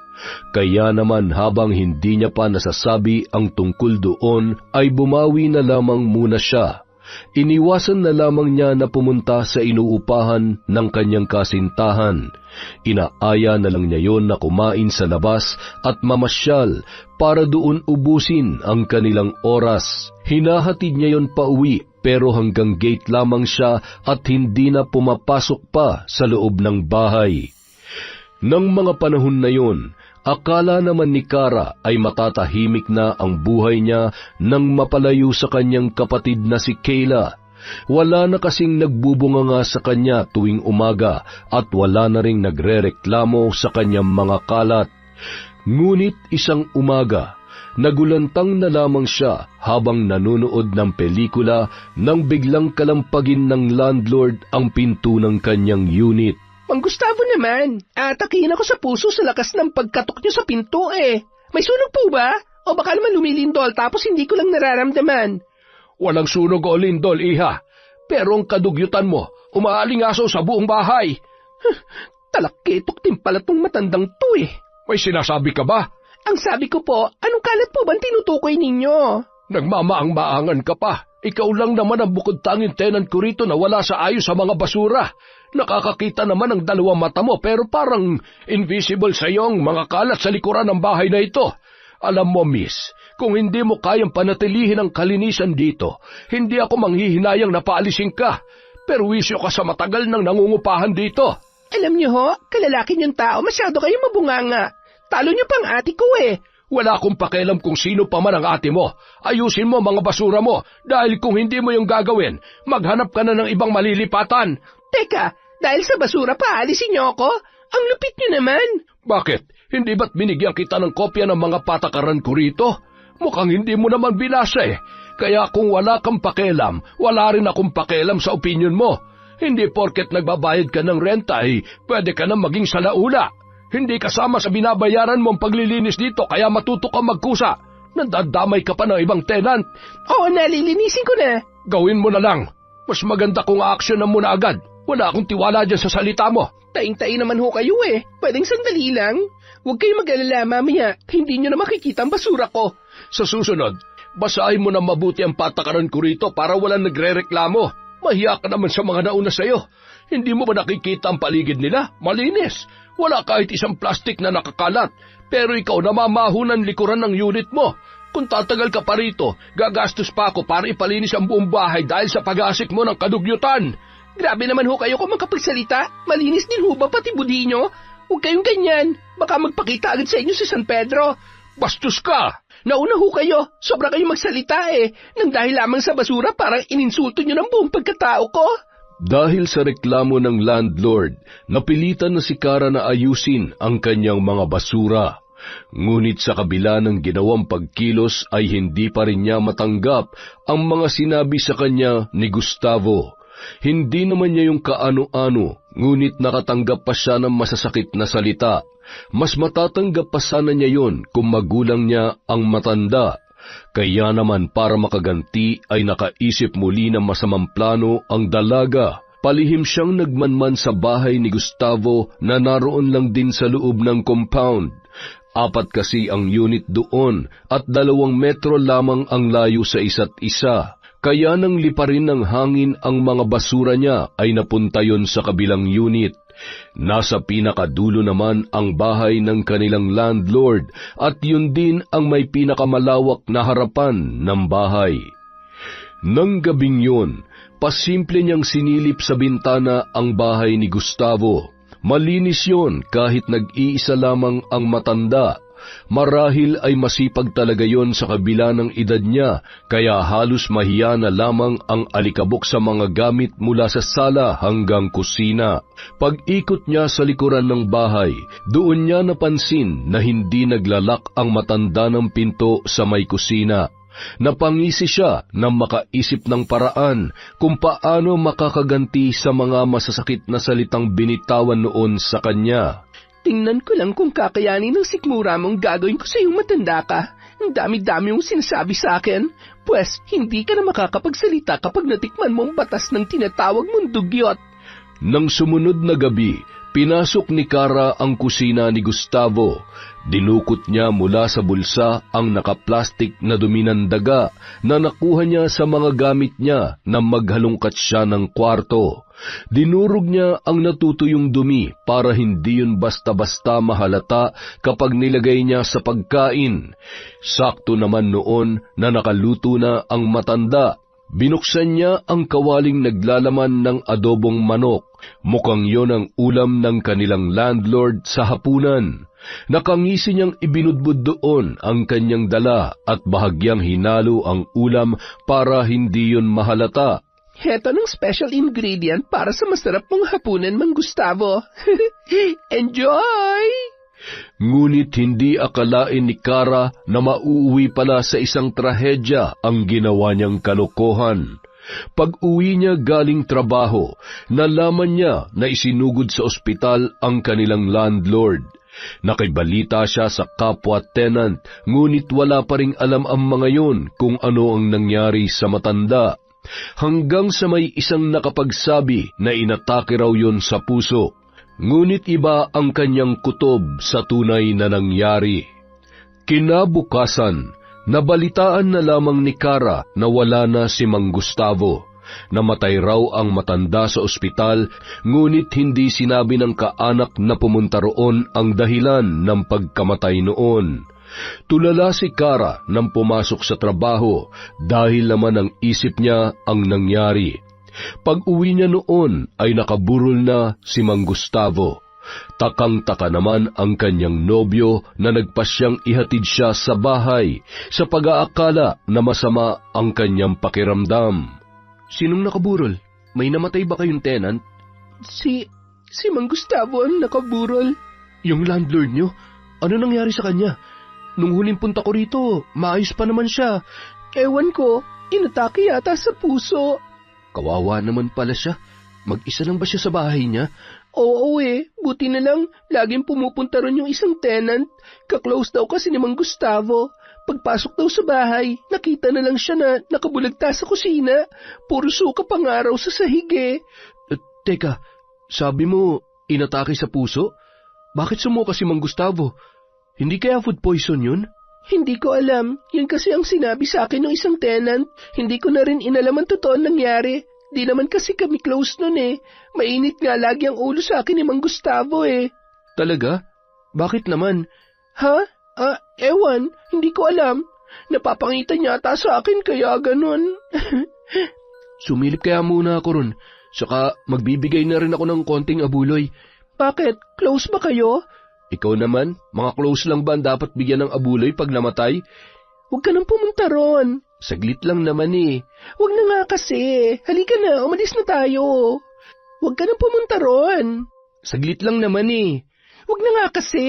Kaya naman habang hindi niya pa nasasabi ang tungkol doon, ay bumawi na lamang muna siya. Iniwasan na lamang niya na pumunta sa inuupahan ng kanyang kasintahan. Inaaya na lang niya yon na kumain sa labas at mamasyal para doon ubusin ang kanilang oras. Hinahatid niya yon pauwi pero hanggang gate lamang siya at hindi na pumapasok pa sa loob ng bahay. Nang mga panahon na yon, akala naman ni Kara ay matatahimik na ang buhay niya nang mapalayo sa kanyang kapatid na si Kayla. Wala na kasing nagbubunganga sa kanya tuwing umaga at wala na ring nagrereklamo sa kanyang mga kalat. Ngunit isang umaga, nagulantang na lamang siya habang nanonood ng pelikula nang biglang kalampagin ng landlord ang pinto ng kanyang unit. Mang Gustavo naman, atakihin ako sa puso sa lakas ng pagkatok niyo sa pinto eh. May sunog po ba? O baka naman lumilindol tapos hindi ko lang nararamdaman. Walang sunog o lindol, iha. Pero ang kadugyutan mo, umaalingaso sa buong bahay. Talakketok din pala tong matandang to eh. May sinasabi ka ba? Ang sabi ko po, anong kalat po bang tinutukoy ninyo? Nagmamaang-maangan ka pa. Ikaw lang naman ang bukod tanging tenant ko rito na wala sa ayos sa mga basura. Nakakakita naman ang dalawang mata mo pero parang invisible sa iyo ang mga kalat sa likuran ng bahay na ito. Alam mo, miss, kung hindi mo kayang panatilihin ang kalinisan dito, hindi ako manghihinayang na paalisin ka. Pero wisyo ka sa matagal ng nangungupahan dito. Alam niyo ho, kalalaki niyong tao, masyado kayong mabunganga. Talo niyo pang ate ko eh. Wala akong pakialam kung sino pa man ang ate mo. Ayusin mo mga basura mo dahil kung hindi mo yung gagawin, maghanap ka na ng ibang malilipatan. Teka, dahil sa basura pa, alisin niyo ako? Ang lupit niyo naman. Bakit? Hindi ba't binigyan kita ng kopya ng mga patakaran ko rito? Mukhang hindi mo naman binasa eh. Kaya kung wala kang pakialam, wala rin akong pakialam sa opinion mo. Hindi porket nagbabayad ka ng renta ay pwede ka na maging salaula. Hindi kasama sa binabayaran mong paglilinis dito kaya matuto ka magkusa. Nandadamay ka pa ng ibang tenant. Oo, nalilinisin ko na. Gawin mo na lang. Mas maganda kung aaksyonan mo na agad. Wala akong tiwala dyan sa salita mo. Taing-taing naman ho kayo eh. Pwedeng sandali lang. Huwag kayong mag-alala mamaya. Hindi nyo na makikita ang basura ko. Sa susunod, basahin mo na mabuti ang patakaran ko rito para walang nagre-reklamo. Mahiya ka naman sa mga nauna sa'yo. Hindi mo ba nakikita ang paligid nila? Malinis. Wala kahit isang plastik na nakakalat. Pero ikaw namamaho ng likuran ng unit mo. Kung tatagal ka pa rito, gagastos pa ako para ipalinis ang buong bahay dahil sa pag-aasik mo ng kadugyutan. Grabe naman ho kayo kung makapagsalita. Malinis din ho ba pati budi nyo? Huwag kayong ganyan. Baka magpakita agad sa inyo si San Pedro. Bastos ka! Nauna ho kayo. Sobra kayong magsalita eh. Nang dahil lamang sa basura parang ininsulto nyo ng buong pagkatao ko. Dahil sa reklamo ng landlord, napilitan na si Kara na ayusin ang kanyang mga basura. Ngunit sa kabila ng ginawang pagkilos ay hindi pa rin niya matanggap ang mga sinabi sa kanya ni Gustavo. Hindi naman niya yung kaano-ano, ngunit nakatanggap pa siya ng masasakit na salita. Mas matatanggap pa sana niya yon kung magulang niya ang matanda. Kaya naman para makaganti ay nakaisip muli ng masamang plano ang dalaga. Palihim siyang nagmanman sa bahay ni Gustavo na naroon lang din sa loob ng compound. 4 kasi ang unit doon at 2 metro lamang ang layo sa isa't isa. Kaya nang liparin ng hangin ang mga basura niya ay napunta yon sa kabilang unit. Nasa pinakadulo naman ang bahay ng kanilang landlord at yun din ang may pinakamalawak na harapan ng bahay. Nang gabing yun, pasimple niyang sinilip sa bintana ang bahay ni Gustavo. Malinis yon kahit nag-iisa lamang ang matanda. Marahil ay masipag talaga yon sa kabila ng edad niya, kaya halos mahiya na lamang ang alikabok sa mga gamit mula sa sala hanggang kusina. Pag-ikot niya sa likuran ng bahay, doon niya napansin na hindi naglalak ang matanda ng pinto sa may kusina. Napangisi siya na makaisip ng paraan kung paano makakaganti sa mga masasakit na salitang binitawan noon sa kanya. Tingnan ko lang kung kakayanin ng sikmura mong gagawin ko sa iyong matanda ka. Ang dami-dami mong sinasabi sa akin. Pwes, hindi ka na makakapagsalita kapag natikman mo ang batas ng tinatawag mong dugyot. Nang sumunod na gabi, pinasok ni Kara ang kusina ni Gustavo. Dinukot niya mula sa bulsa ang nakaplastik na dumi ng daga na nakuha niya sa mga gamit niya na maghalungkat siya ng kwarto. Dinurog niya ang natutuyong dumi para hindi yun basta-basta mahalata kapag nilagay niya sa pagkain. Sakto naman noon na nakaluto na ang matanda. Binuksan niya ang kawaling naglalaman ng adobong manok. Mukhang yon ang ulam ng kanilang landlord sa hapunan. Nakangisi niyang ibinudbud doon ang kanyang dala at bahagyang hinalo ang ulam para hindi yon mahalata. Heto ng special ingredient para sa masarap mong hapunan, Mang Gustavo. Enjoy! Ngunit hindi akalain ni Kara na mauuwi pala sa isang trahedya ang ginawa niyang kalokohan. Pag-uwi niya galing trabaho, nalaman niya na isinugod sa ospital ang kanilang landlord. Nakibalita siya sa kapwa tenant, ngunit wala pa ring alam ang mga yon kung ano ang nangyari sa matanda. Hanggang sa may isang nakapagsabi na inatake raw yon sa puso. Ngunit iba ang kanyang kutob sa tunay na nangyari. Kinabukasan, nabalitaan na lamang ni Kara na wala na si Mang Gustavo. Namatay raw ang matanda sa ospital, ngunit hindi sinabi ng kaanak na pumunta roon ang dahilan ng pagkamatay noon. Tulala si Kara nang pumasok sa trabaho dahil naman ang isip niya ang nangyari. Pag-uwi niya noon ay nakaburol na si Mang Gustavo. Takang-taka naman ang kanyang nobyo na nagpasyang ihatid siya sa bahay sa pag-aakala na masama ang kanyang pakiramdam. Sinong nakaburol? May namatay ba kayong tenant? Si Mang Gustavo ang nakaburol. Yung landlord nyo, ano nangyari sa kanya? Nung huling punta ko rito, maayos pa naman siya. Ewan ko, inatake yata sa puso. Kawawa naman pala siya. Mag-isa lang ba siya sa bahay niya? Oo buti na lang, laging pumupunta ron yung isang tenant. Kaklose daw kasi ni Mang Gustavo. Pagpasok daw sa bahay, nakita na lang siya na nakabulagta sa kusina. Puro suka pang araw sa sahig Teka, sabi mo, inatake sa puso? Bakit sumuka si Mang Gustavo? Hindi kaya food poison yun? Hindi ko alam. Yun kasi ang sinabi sa akin ng isang tenant. Hindi ko na rin inalam ang totoo nangyari. Di naman kasi kami close nun Mainit nga lagi ang ulo sa akin ni Mang Gustavo Talaga? Bakit naman? Ha? Ewan. Hindi ko alam. Napapangitan yata sa akin kaya ganun. Sumilip kaya muna ako ron. Saka magbibigay na rin ako ng konting abuloy. Bakit? Close ba kayo? Ikaw naman, mga close lang ba ang dapat bigyan ng abuloy pag namatay? Huwag ka nang pumunta ron. Saglit lang naman Huwag na nga kasi. Halika na, umalis na tayo. Huwag ka nang pumunta ron. Saglit lang naman Huwag na nga kasi.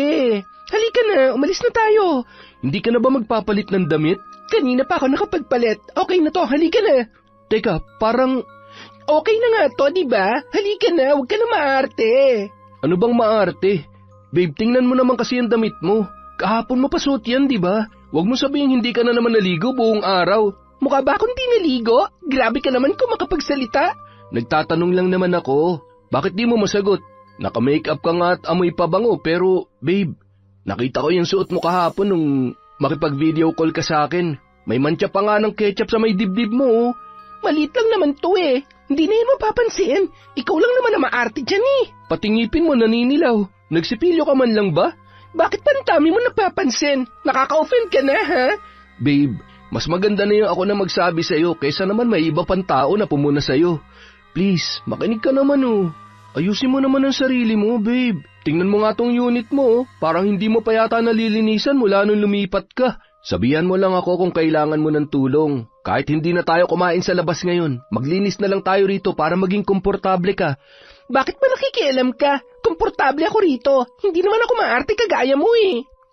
Halika na, umalis na tayo. Hindi ka na ba magpapalit ng damit? Kanina pa ako nakapagpalit. Okay na to, halika na. Teka, parang... Okay na nga to, diba? Halika na, huwag ka na maarte. Ano bang maarte? Babe, tingnan mo naman kasi ang damit mo. Kahapon mo pa suot yan, diba? Huwag mo sabihin hindi ka na naman naligo buong araw. Mukha ba akong di naligo? Grabe ka naman kung makapagsalita. Nagtatanong lang naman ako. Bakit di mo masagot? Naka-makeup ka nga at amoy pabango pero, babe, nakita ko yung suot mo kahapon nung makipag-video call ka sa akin. May mantsa pa nga ng ketchup sa may dibdib mo. Maliit lang naman to Hindi na yan mapapansin. Ikaw lang naman na maarte dyan Pati ngipin mo naninilaw. Nagsipilyo ka man lang ba? Bakit pa ang dami mo napapansin? Nakaka-offend ka na, ha? Babe, mas maganda na yung ako na magsabi sa'yo kaysa naman may iba pang tao na pumuna sa'yo. Please, makinig ka naman Ayusin mo naman ang sarili mo, babe. Tingnan mo nga tong unit mo, parang hindi mo pa yata nalilinisan mula nung lumipat ka. Sabihan mo lang ako kung kailangan mo ng tulong. Kahit hindi na tayo kumain sa labas ngayon, maglinis na lang tayo rito para maging komportable ka. Bakit ba nakikialam ka? Komportable ako rito. Hindi naman ako maarte kagaya mo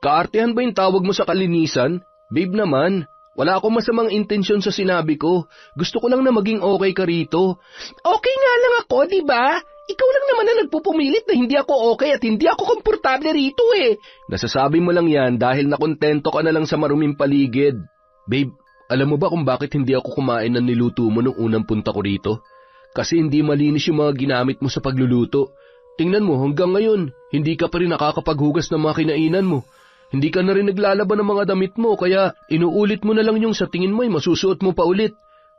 Kaartehan ba yung tawag mo sa kalinisan? Babe naman, wala akong masamang intensyon sa sinabi ko. Gusto ko lang na maging okay ka rito. Okay nga lang ako, diba? Ikaw lang naman na nagpupumilit na hindi ako okay at hindi ako komportable rito Nasasabi mo lang yan dahil nakontento ka na lang sa maruming paligid. Babe, alam mo ba kung bakit hindi ako kumain ng niluto mo nung unang punta ko rito? Kasi hindi malinis yung mga ginamit mo sa pagluluto. Tingnan mo, hanggang ngayon, hindi ka pa rin nakakapaghugas ng mga kinainan mo. Hindi ka na rin naglalaban ng mga damit mo kaya inuulit mo na lang yung sa tingin mo ay masusuot mo pa ulit.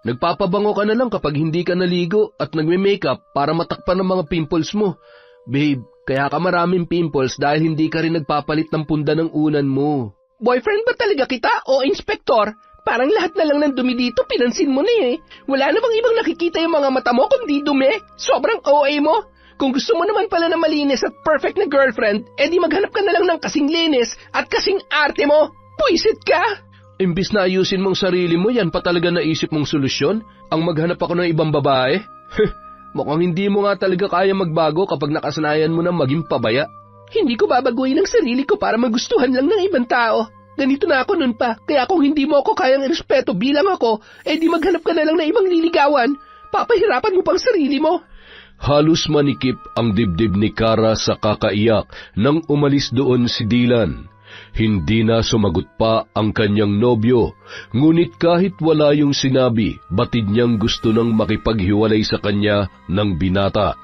Nagpapabango ka na lang kapag hindi ka naligo at nagme-makeup para matakpan ng mga pimples mo. Babe, kaya ka maraming pimples dahil hindi ka rin nagpapalit ng punda ng unan mo. Boyfriend ba talaga kita o inspektor? Parang lahat na lang ng dumi dito pinansin mo na Wala na bang ibang nakikita yung mga mata mo kundi dumi? Sobrang OA mo. Kung gusto mo naman pala na malinis at perfect na girlfriend, edi maghanap ka na lang ng kasing linis at kasing arte mo. Puisit ka! Imbis na ayusin mong sarili mo, yan pa talaga naisip mong solusyon? Ang maghanap ako ng ibang babae? Mukhang hindi mo nga talaga kaya magbago kapag nakasanayan mo na maging pabaya. Hindi ko babaguhin ang sarili ko para magustuhan lang ng ibang tao. Ganito na ako nun pa, kaya kung hindi mo ako kayang irespeto bilang ako, edi maghanap ka na lang ng ibang liligawan. Papahirapan mo pang sarili mo. Halos manikip ang dibdib ni Kara sa kakaiyak nang umalis doon si Dylan. Hindi na sumagot pa ang kanyang nobyo, ngunit kahit wala yung sinabi, batid niyang gusto nang makipaghiwalay sa kanya ng binata.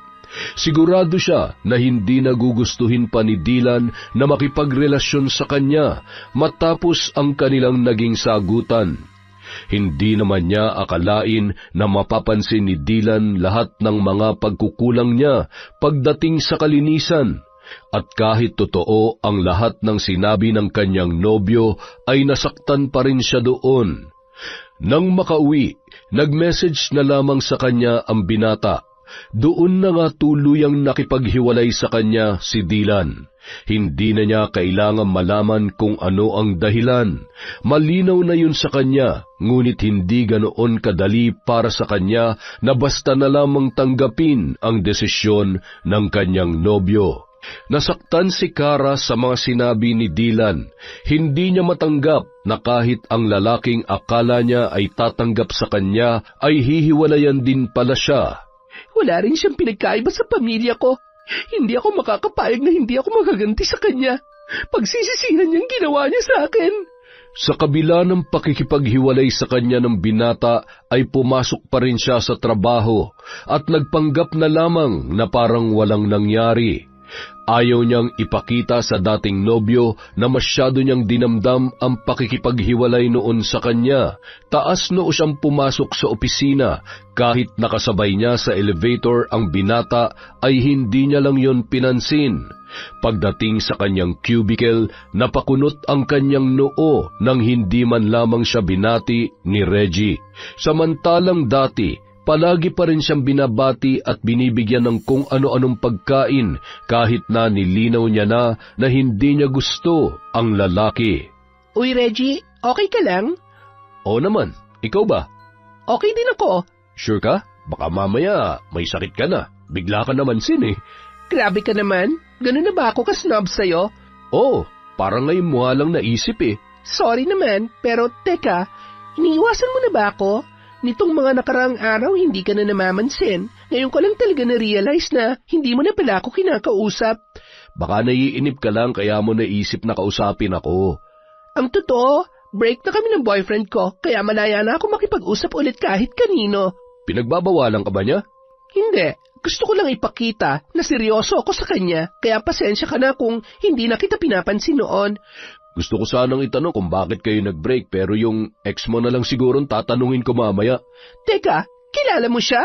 Sigurado siya na hindi nagugustuhin pa ni Dylan na makipagrelasyon sa kanya matapos ang kanilang naging sagutan. Hindi naman niya akalain na mapapansin ni Dylan lahat ng mga pagkukulang niya pagdating sa kalinisan. At kahit totoo ang lahat ng sinabi ng kanyang nobyo, ay nasaktan pa rin siya doon. Nang makauwi, nag-message na lamang sa kanya ang binata Doon na nga tuluyang nakipaghiwalay sa kanya si Dylan. Hindi na niya kailangan malaman kung ano ang dahilan. Malinaw na yun sa kanya, ngunit hindi ganoon kadali para sa kanya na basta na lamang tanggapin ang desisyon ng kanyang nobyo. Nasaktan si Kara sa mga sinabi ni Dylan. Hindi niya matanggap na kahit ang lalaking akala niya ay tatanggap sa kanya ay hihiwalayan din pala siya. Wala rin siyang pinagkaiba sa pamilya ko. Hindi ako makakapayag na hindi ako magaganti sa kanya. Pagsisisihan niyang ginawa niya sa akin. Sa kabila ng pakikipaghiwalay sa kanya ng binata ay pumasok pa rin siya sa trabaho at nagpanggap na lamang na parang walang nangyari. Ayaw niyang ipakita sa dating nobyo na masyado niyang dinamdam ang pakikipaghiwalay noon sa kanya. Taas noo siyang pumasok sa opisina. Kahit nakasabay niya sa elevator ang binata ay hindi niya lang yon pinansin. Pagdating sa kanyang cubicle, napakunot ang kanyang noo nang hindi man lamang siya binati ni Reggie. Samantalang dati, palagi pa rin siyang binabati at binibigyan ng kung ano-anong pagkain kahit na nilinaw niya na hindi niya gusto ang lalaki. Uy, Reggie, okay ka lang? Oo naman, ikaw ba? Okay din ako. Sure ka? Baka mamaya may sakit ka na. Bigla ka naman Grabe ka naman. Ganun na ba ako ka-snob sa'yo? Oo, parang ngayon mo lang naisip Sorry naman, pero teka, iniiwasan mo na ba ako? Nitong mga nakaraang araw, hindi ka na namamansin. Ngayon ko lang talaga na-realize na hindi mo na pala ako kinakausap. Baka naiinip ka lang kaya mo naisip na kausapin ako. Ang totoo, break na kami ng boyfriend ko, kaya malaya na ako makipag-usap ulit kahit kanino. Pinagbabawalan ka ba niya? Hindi. Gusto ko lang ipakita na seryoso ako sa kanya, kaya pasensya ka na kung hindi na kita pinapansin noon. Gusto ko sanang itanong kung bakit kayo nag-break pero yung ex mo na lang sigurong tatanungin ko mamaya. Teka, kilala mo siya?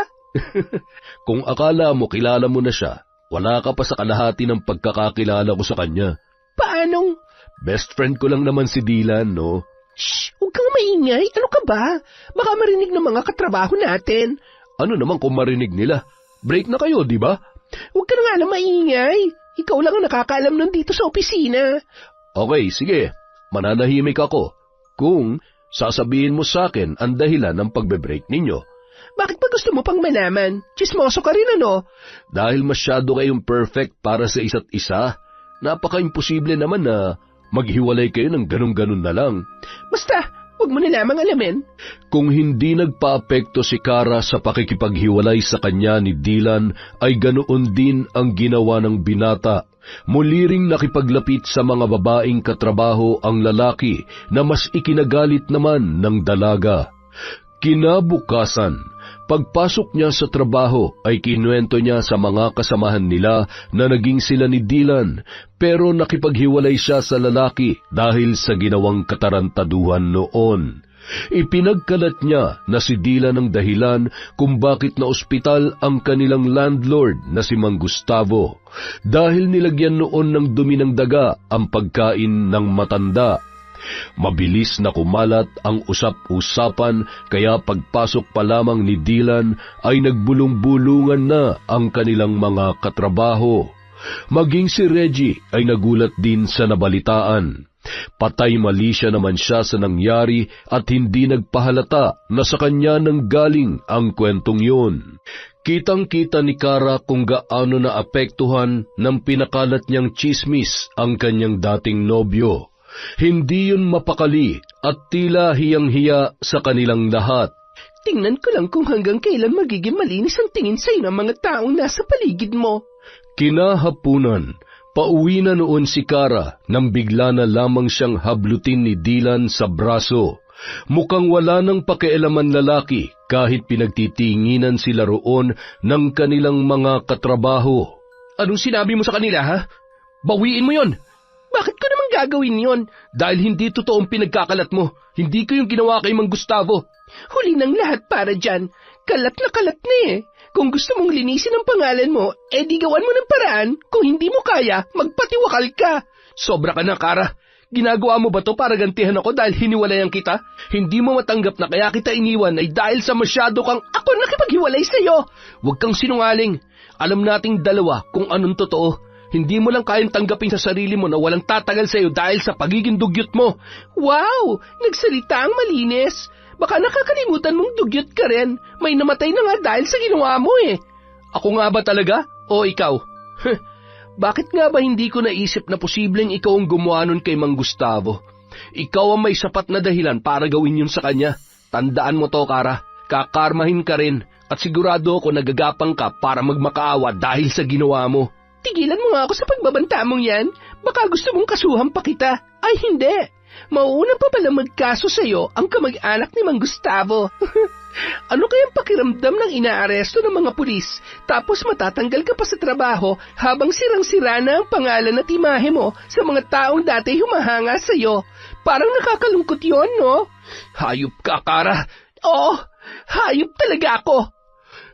Kung akala mo kilala mo na siya, wala ka pa sa kalahati ng pagkakakilala ko sa kanya. Paanong? Best friend ko lang naman si Dylan, no? Shh! Huwag kang maingay. Ano ka ba? Baka marinig ng mga katrabaho natin. Ano naman kung marinig nila? Break na kayo, di ba? Huwag ka na nga lang maingay. Ikaw lang ang nakakaalam nun dito sa opisina. Okay, sige. Mananahimik ako. Kung sasabihin mo sa akin ang dahilan ng pagbe-break ninyo. Bakit pa gusto mo pang malaman? Chismoso ka rin ano? Dahil masyado kayong perfect para sa isa't isa. Napaka-imposible naman na maghiwalay kayo ng ganun-ganun na lang. Basta, huwag mo na lamang alamin. Kung hindi nagpa-apekto si Kara sa pakikipaghiwalay sa kanya ni Dylan, ay ganoon din ang ginawa ng binata. Muli ring nakipaglapit sa mga babaeng katrabaho ang lalaki na mas ikinagalit naman ng dalaga. Kinabukasan, pagpasok niya sa trabaho ay kinuwento niya sa mga kasamahan nila na naging sila ni Dylan, pero nakipaghiwalay siya sa lalaki dahil sa ginawang katarantaduhan noon. Ipinagkalat niya na si Dylan ang dahilan kung bakit na ospital ang kanilang landlord na si Mang Gustavo, dahil nilagyan noon ng dumi ng daga ang pagkain ng matanda. Mabilis na kumalat ang usap-usapan kaya pagpasok pa lamang ni Dylan ay nagbulong-bulungan na ang kanilang mga katrabaho. Maging si Reggie ay nagulat din sa nabalitaan. Patay mali siya naman siya sa nangyari at hindi nagpahalata na sa kanya nang galing ang kwentong yun. Kitang-kita ni Kara kung gaano naapektuhan ng pinakalat niyang tsismis ang kanyang dating nobyo. Hindi yun mapakali at tila hiyang-hiya sa kanilang lahat. Tingnan ko lang kung hanggang kailan magiging malinis ang tingin sa'yo ng mga taong nasa paligid mo. Kinahapunan, pauwi na noon si Kara nang bigla na lamang siyang hablutin ni Dylan sa braso. Mukhang wala nang pakialaman lalaki kahit pinagtitinginan sila roon ng kanilang mga katrabaho. Anong sinabi mo sa kanila, ha? Bawiin mo yon. Bakit ko naman gagawin yon? Dahil hindi totoong pinagkakalat mo. Hindi ko yung ginawa kay Mang Gustavo. Huli ng lahat para dyan. Kalat na eh. Kung gusto mong linisin ang pangalan mo, di gawan mo ng paraan. Kung hindi mo kaya, magpatiwakal ka. Sobra ka na, Kara. Ginagawa mo ba to para gantihan ako dahil hiniwalayan kita? Hindi mo matanggap na kaya kita iniwan ay dahil sa masyado kang... Ako nakipaghiwalay sa'yo! Huwag kang sinungaling. Alam nating dalawa kung anong totoo. Hindi mo lang kayang tanggapin sa sarili mo na walang tatagal sa'yo dahil sa pagiging dugyot mo. Wow! Nagsalita ang malinis. Baka nakakalimutan mong dugyot ka rin. May namatay na nga dahil sa ginawa mo eh. Ako nga ba talaga? O ikaw? Bakit nga ba hindi ko naisip na posibleng ikaw ang gumawa nun kay Mang Gustavo? Ikaw ang may sapat na dahilan para gawin yun sa kanya. Tandaan mo to, Kara. Kakarmahin ka rin at sigurado ako nagagapang ka para magmakaawa dahil sa ginawa mo. Tigilan mo nga ako sa pagbabanta mong yan. Baka gusto mong kasuhan pa kita. Ay hindi. Mauuna pa pala magkaso sa'yo ang kamag-anak ni Mang Gustavo. Ano kayang pakiramdam ng inaaresto ng mga pulis tapos matatanggal ka pa sa trabaho habang sirang-sira na ang pangalan at imahe mo sa mga taong dati humahanga sa'yo? Parang nakakalungkot yon, no? Hayop ka, Kara. Oo, hayop talaga ako.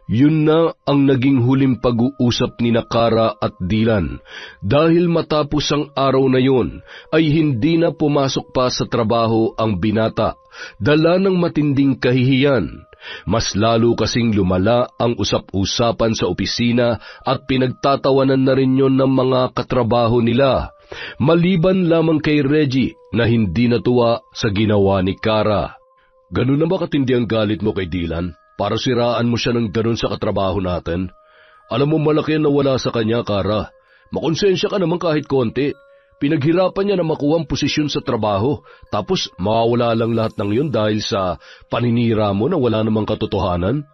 Yun na ang naging huling pag-uusap ni Kara at Dylan dahil matapos ang araw na yun ay hindi na pumasok pa sa trabaho ang binata, dala ng matinding kahihiyan. Mas lalo kasing lumala ang usap-usapan sa opisina at pinagtatawanan na rin yun ng mga katrabaho nila, maliban lamang kay Reggie na hindi natuwa sa ginawa ni Kara. Ganun na ba katindi ang galit mo kay Dylan? Para siraan mo siya ng ganun sa katrabaho natin? Alam mo malaki ang nawala sa kanya, Kara. Makonsensya ka naman kahit konti. Pinaghirapan niya na makuha ang posisyon sa trabaho, tapos mawawala lang lahat ng yun dahil sa paninira mo na wala namang katotohanan?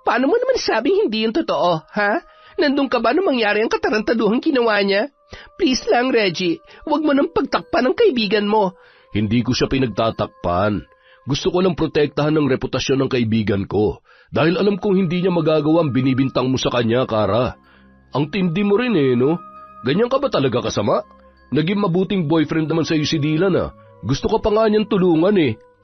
Paano mo naman sabing hindi yung totoo, ha? Nandun ka ba nung mangyari ang katarantaduhang ginawa niya? Please lang, Reggie, huwag mo nang pagtakpan ng kaibigan mo. Hindi ko siya pinagtatakpan. Gusto ko lang protektahan ng reputasyon ng kaibigan ko, dahil alam kong hindi niya magagawa ang binibintang mo sa kanya, Kara. Ang tindi mo rin no? Ganyan ka ba talaga kasama? Naging mabuting boyfriend naman sa'yo si Dylan Gusto ko pa nga niyang tulungan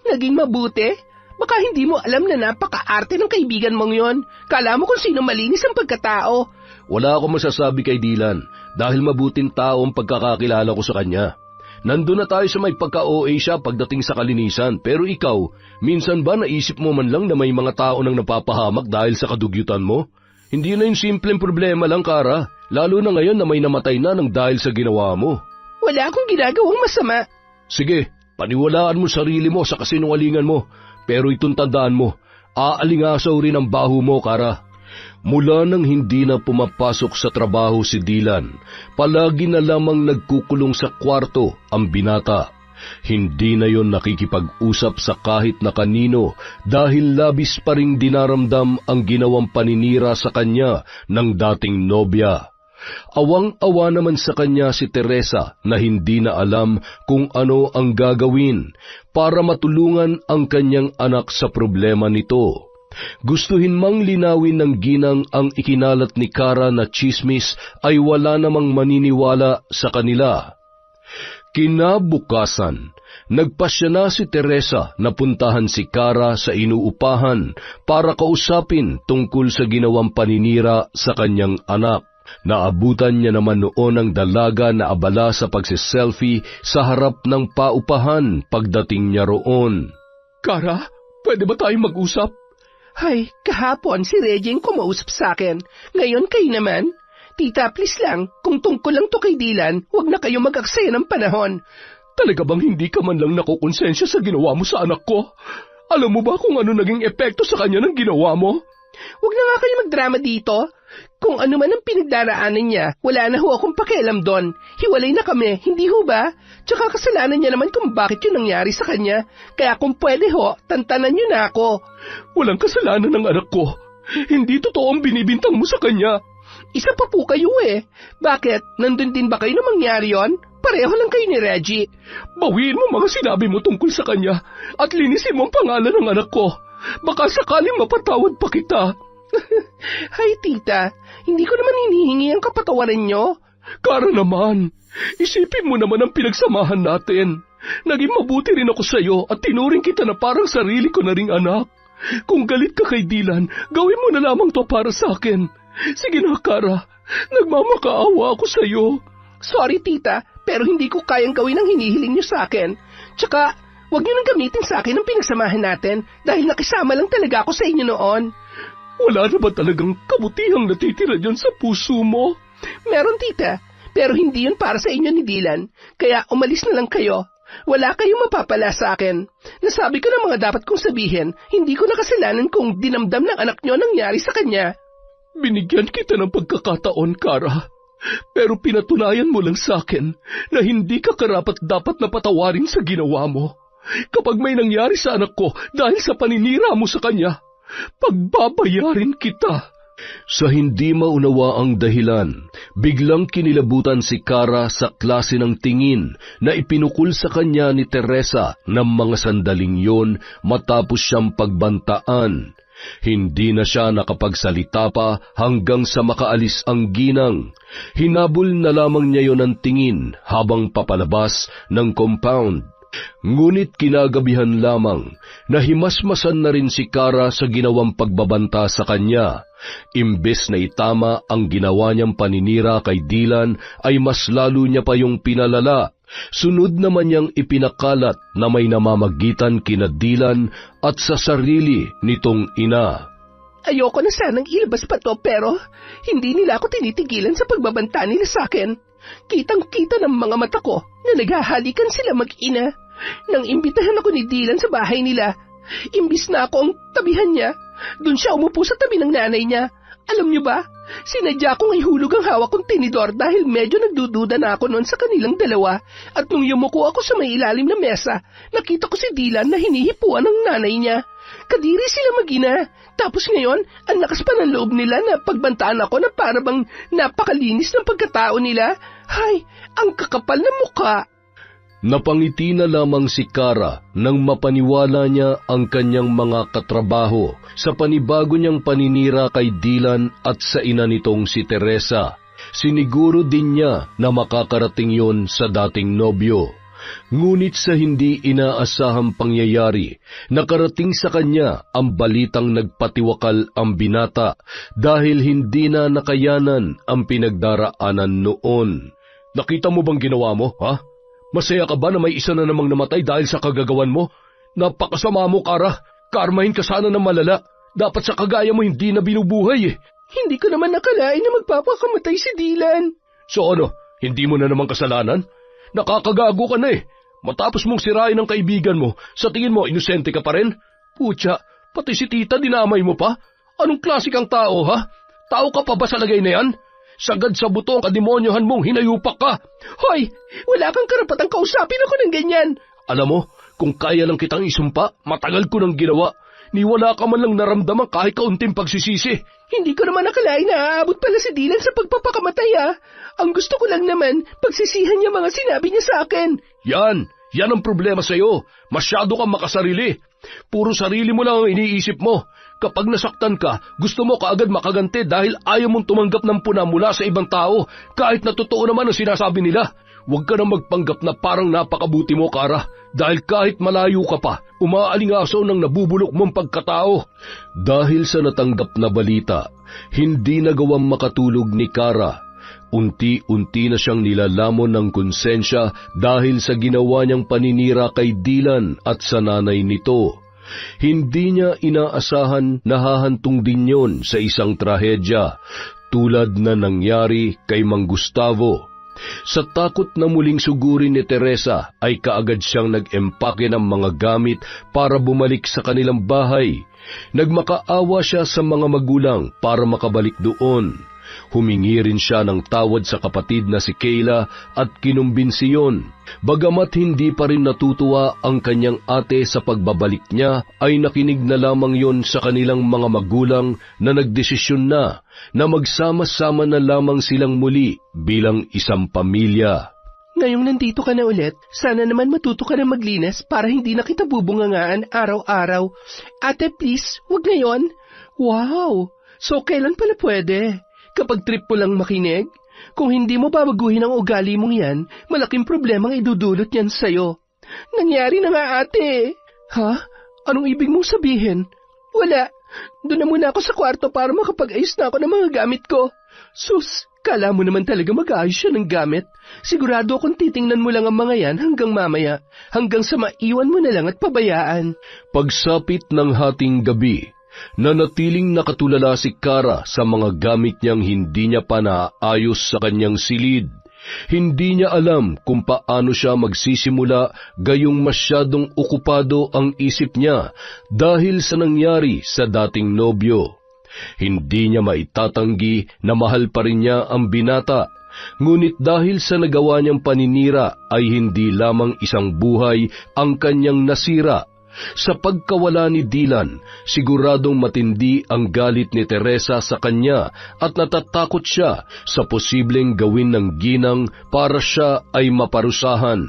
Naging mabuti? Baka hindi mo alam na napaka-arte ng kaibigan mong yon. Kala mo kung sino malinis ang pagkatao. Wala akong masasabi kay Dylan, dahil mabuting tao ang pagkakakilala ko sa kanya. Nandun na tayo sa may pagka-OA siya pagdating sa kalinisan, pero ikaw, minsan ba naisip mo man lang na may mga tao nang napapahamak dahil sa kadugyutan mo? Hindi na yung simpleng problema lang, Kara, lalo na ngayon na may namatay na nang dahil sa ginawa mo. Wala akong ginagawang masama. Sige, paniwalaan mo sarili mo sa kasinungalingan mo, pero itong tandaan mo, aalingasaw rin ang baho mo, Kara. Mula nang hindi na pumapasok sa trabaho si Dylan, palagi na lamang nagkukulong sa kwarto ang binata. Hindi na yon nakikipag-usap sa kahit na kanino dahil labis pa ring dinaramdam ang ginawang paninira sa kanya ng dating nobya. Awang-awa naman sa kanya si Teresa na hindi na alam kung ano ang gagawin para matulungan ang kanyang anak sa problema nito. Gustuhin mang linawin ng ginang ang ikinalat ni Kara na tsismis ay wala namang maniniwala sa kanila. Kinabukasan, nagpasya na si Teresa na puntahan si Kara sa inuupahan para kausapin tungkol sa ginawang paninira sa kanyang anak. Naabutan niya naman noon ang dalaga na abala sa pagsiselfie sa harap ng paupahan pagdating niya roon. Kara, pwede ba tayong mag-usap? Ay, kahapon si Reggie ang kumausap sa akin. Ngayon kayo naman. Tita, please lang, kung tungkol lang to kay Dylan, huwag na kayo mag-aksaya ng panahon. Talaga bang hindi ka man lang nakukonsensya sa ginawa mo sa anak ko? Alam mo ba kung ano naging epekto sa kanya ng ginawa mo? Huwag na nga kayo magdrama dito. Kung ano man ang pinagdaraanan niya, wala na ho akong pakialam doon. Hiwalay na kami, hindi ho ba? Tsaka kasalanan niya naman kung bakit yun nangyari sa kanya. Kaya kung pwede ho, tantanan niyo na ako. Walang kasalanan ng anak ko. Hindi totoo ang binibintang mo sa kanya. Isa pa po kayo Bakit? Nandun din ba kayo na mangyari yon? Pareho lang kayo ni Reggie. Bawiin mo mga sinabi mo tungkol sa kanya at linisin mo ang pangalan ng anak ko. Baka sakaling mapatawad pa kita. Hay tita, hindi ko naman hinihingi ang kapatawaran nyo. Kara naman, isipin mo naman ang pinagsamahan natin. Naging mabuti rin ako sa'yo at tinuring kita na parang sarili ko na ring anak. Kung galit ka kay Dylan, gawin mo na lamang to para sa akin. Sige na, Kara, nagmamakaawa ako sa'yo. Sorry tita, pero hindi ko kayang gawin ang hinihiling niyo sa akin. Tsaka, huwag niyo nang gamitin sa akin ang pinagsamahan natin dahil nakisama lang talaga ako sa inyo noon. Wala na ba talagang kabutihang natitira dyan sa puso mo? Meron, tita, pero hindi yun para sa inyo ni Dylan, kaya umalis na lang kayo. Wala kayong mapapala sa akin. Nasabi ko na mga dapat kong sabihin, hindi ko nakasalanan kung dinamdam ng anak niyo nangyari sa kanya. Binigyan kita ng pagkakataon, Kara. Pero pinatunayan mo lang sa akin na hindi ka karapat-dapat na patawarin sa ginawa mo. Kapag may nangyari sa anak ko dahil sa paninira mo sa kanya, pagbabayarin kita. Sa hindi maunawa ang dahilan, biglang kinilabutan si Kara sa klase ng tingin na ipinukul sa kanya ni Teresa ng mga sandaling yon matapos siyang pagbantaan. Hindi na siya nakapagsalita pa hanggang sa makaalis ang ginang. Hinabol na lamang niya yon ng tingin habang papalabas ng compound. Ngunit kinagabihan lamang, nahimasmasan na rin si Kara sa ginawang pagbabanta sa kanya. Imbes na itama ang ginawa niyang paninira kay Dylan, ay mas lalo niya pa yung pinalala. Sunod naman niyang ipinakalat na may namamagitan kina Dylan at sa sarili nitong ina. Ayoko na sanang ilabas pa to pero hindi nila ako tinitigilan sa pagbabanta nila sa akin. Kitang-kita ng mga mata ko na naghahalikan sila mag-ina. Nang imbitahan ako ni Dylan sa bahay nila, imbis na ako ang tabihan niya, doon siya umupo sa tabi ng nanay niya. Alam niyo ba, sinadya kong ihulog ang hawak kong tinidor dahil medyo nagdududa na ako noon sa kanilang dalawa. At nung yumuko ako sa may ilalim na mesa, nakita ko si Dylan na hinihipuan ng nanay niya. Kadiri sila mag-ina. Tapos ngayon, ang lakas pa ng loob nila na pagbantaan ako na parabang napakalinis ng pagkatao nila. Hay, ang kakapal na mukha. Napangiti na lamang si Kara nang mapaniwala niya ang kanyang mga katrabaho sa panibago niyang paninira kay Dylan at sa ina nitong si Teresa. Siniguro din niya na makakarating yon sa dating nobyo. Ngunit sa hindi inaasahang pangyayari, nakarating sa kanya ang balitang nagpatiwakal ang binata dahil hindi na nakayanan ang pinagdaraanan noon. Nakita mo bang ginawa mo, ha? Masaya ka ba na may isa na namang namatay dahil sa kagagawan mo? Napakasama mo, Kara. Karmahin ka sana ng malala. Dapat sa kagaya mo hindi na binubuhay eh. Hindi ko naman nakalain na magpapakamatay si Dylan. So ano, hindi mo na naman kasalanan? Nakakagago ka na eh. Matapos mong sirain ang kaibigan mo, sa tingin mo inosente ka pa rin? Putya, pati si tita dinamay mo pa? Anong klase kang tao, ha? Tao ka pa ba sa lagay na yan? Sagad sa buto ang kademonyohan mong hinayupak ka. Hoy, wala kang karapatang kausapin ako ng ganyan. Alam mo, kung kaya lang kitang isumpa, matagal ko nang ginawa. Ni wala ka man lang naramdaman kahit kaunting pagsisisi. Hindi ko naman nakalain na aabot pala si Dylan sa pagpapakamatay ah. Ang gusto ko lang naman, pagsisihan niya mga sinabi niya sa akin. Yan ang problema sa'yo. Masyado kang makasarili. Puro sarili mo lang ang iniisip mo. Kapag nasaktan ka, gusto mo kaagad makaganti dahil ayaw mong tumanggap ng puna mula sa ibang tao, kahit na totoo naman ang sinasabi nila. Huwag ka nang magpanggap na parang napakabuti mo, Kara, dahil kahit malayo ka pa, umaalingaso ng nabubulok mong pagkatao. Dahil sa natanggap na balita, hindi nagawang makatulog ni Kara. Unti-unti na siyang nilalamon ng konsensya dahil sa ginawa niyang paninira kay Dylan at sa nanay nito. Hindi niya inaasahan na hahantong din yon sa isang trahedya, tulad na nangyari kay Mang Gustavo. Sa takot na muling sugurin ni Teresa, ay kaagad siyang nag-empake ng mga gamit para bumalik sa kanilang bahay. Nagmakaawa siya sa mga magulang para makabalik doon. Humingi rin siya ng tawad sa kapatid na si Kayla at kinumbinsiyon. Bagamat hindi pa rin natutuwa ang kanyang ate sa pagbabalik niya, ay nakinig na lamang yon sa kanilang mga magulang na nagdesisyon na magsama-sama na lamang silang muli bilang isang pamilya. Ngayong nandito ka na ulit, sana naman matuto ka na maglinis para hindi na kita bubungangaan araw-araw. Ate please, wag ngayon. Wow, so kailan pala pwede? Kapag trip mo lang makinig? Kung hindi mo babaguhin ang ugali mong yan, malaking problemang idudulot yan sa'yo. Nangyari na nga ate. Ha? Anong ibig mong sabihin? Wala. Doon na muna ako sa kwarto para makapag-ayos na ako ng mga gamit ko. Sus, Kala mo naman talaga mag-aayos siya ng gamit. Sigurado akong titingnan mo lang ang mga yan hanggang mamaya, hanggang sa maiwan mo na lang at pabayaan. Pagsapit ng hating gabi, nanatiling nakatulala si Kara sa mga gamit niyang hindi niya pa naayos sa kanyang silid. Hindi niya alam kung paano siya magsisimula gayong masyadong okupado ang isip niya dahil sa nangyari sa dating nobyo. Hindi niya maitatanggi na mahal pa rin niya ang binata, ngunit dahil sa nagawa niyang paninira ay hindi lamang isang buhay ang kanyang nasira. Sa pagkawala ni Dylan, siguradong matindi ang galit ni Teresa sa kanya at natatakot siya sa posibleng gawin ng ginang para siya ay maparusahan.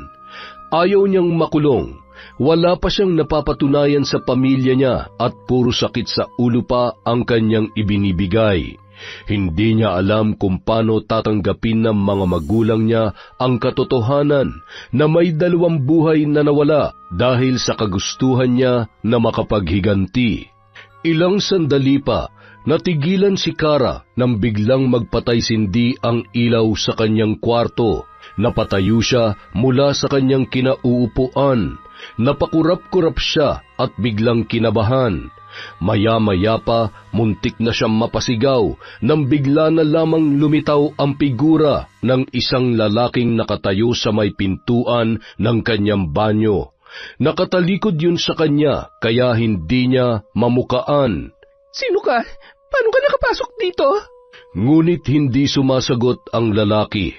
Ayaw niyang makulong. Wala pa siyang napapatunayan sa pamilya niya at puro sakit sa ulo pa ang kanyang ibinibigay. Hindi niya alam kung paano tatanggapin ng mga magulang niya ang katotohanan na may 2 buhay na nawala dahil sa kagustuhan niya na makapaghiganti. Ilang sandali pa, natigilan si Kara nang biglang magpatay-sindi ang ilaw sa kanyang kwarto. Napatayo siya mula sa kanyang kinauupuan. Napakurap-kurap siya at biglang kinabahan. Maya-maya pa, muntik na siyang mapasigaw nang bigla na lamang lumitaw ang figura ng isang lalaking nakatayo sa may pintuan ng kanyang banyo. Nakatalikod yun sa kanya kaya hindi niya mamukaan. Sino ka? Paano ka nakapasok dito? Ngunit hindi sumasagot ang lalaki.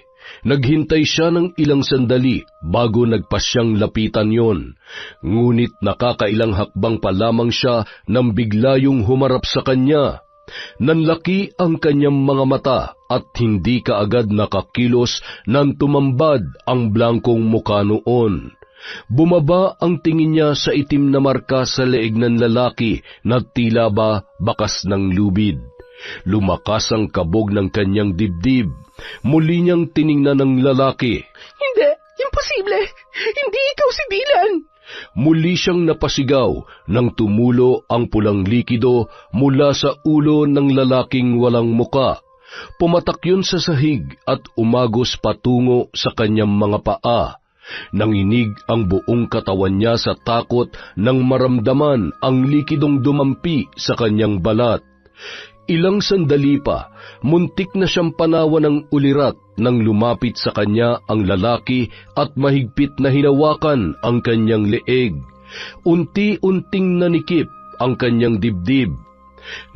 Naghintay siya ng ilang sandali bago nagpasyang lapitan yon. Ngunit nakakailang hakbang pa lamang siya nang bigla yung humarap sa kanya. Nanlaki ang kanyang mga mata at hindi kaagad nakakilos nang tumambad ang blangkong muka noon. Bumaba ang tingin niya sa itim na marka sa leeg ng lalaki na tila ba bakas ng lubid. Lumakas ang kabog ng kanyang dibdib. Muli niyang tiningnan ng lalaki. Hindi! Imposible! Hindi ikaw si Dylan! Muli siyang napasigaw nang tumulo ang pulang likido mula sa ulo ng lalaking walang muka. Pumatak yun sa sahig at umagos patungo sa kanyang mga paa. Nanginig ang buong katawan niya sa takot nang maramdaman ang likidong dumampi sa kanyang balat. Ilang sandali pa, muntik na siyang panawan ng ulirat nang lumapit sa kanya ang lalaki at mahigpit na hinawakan ang kanyang leeg. Unti-unting nanikip ang kanyang dibdib.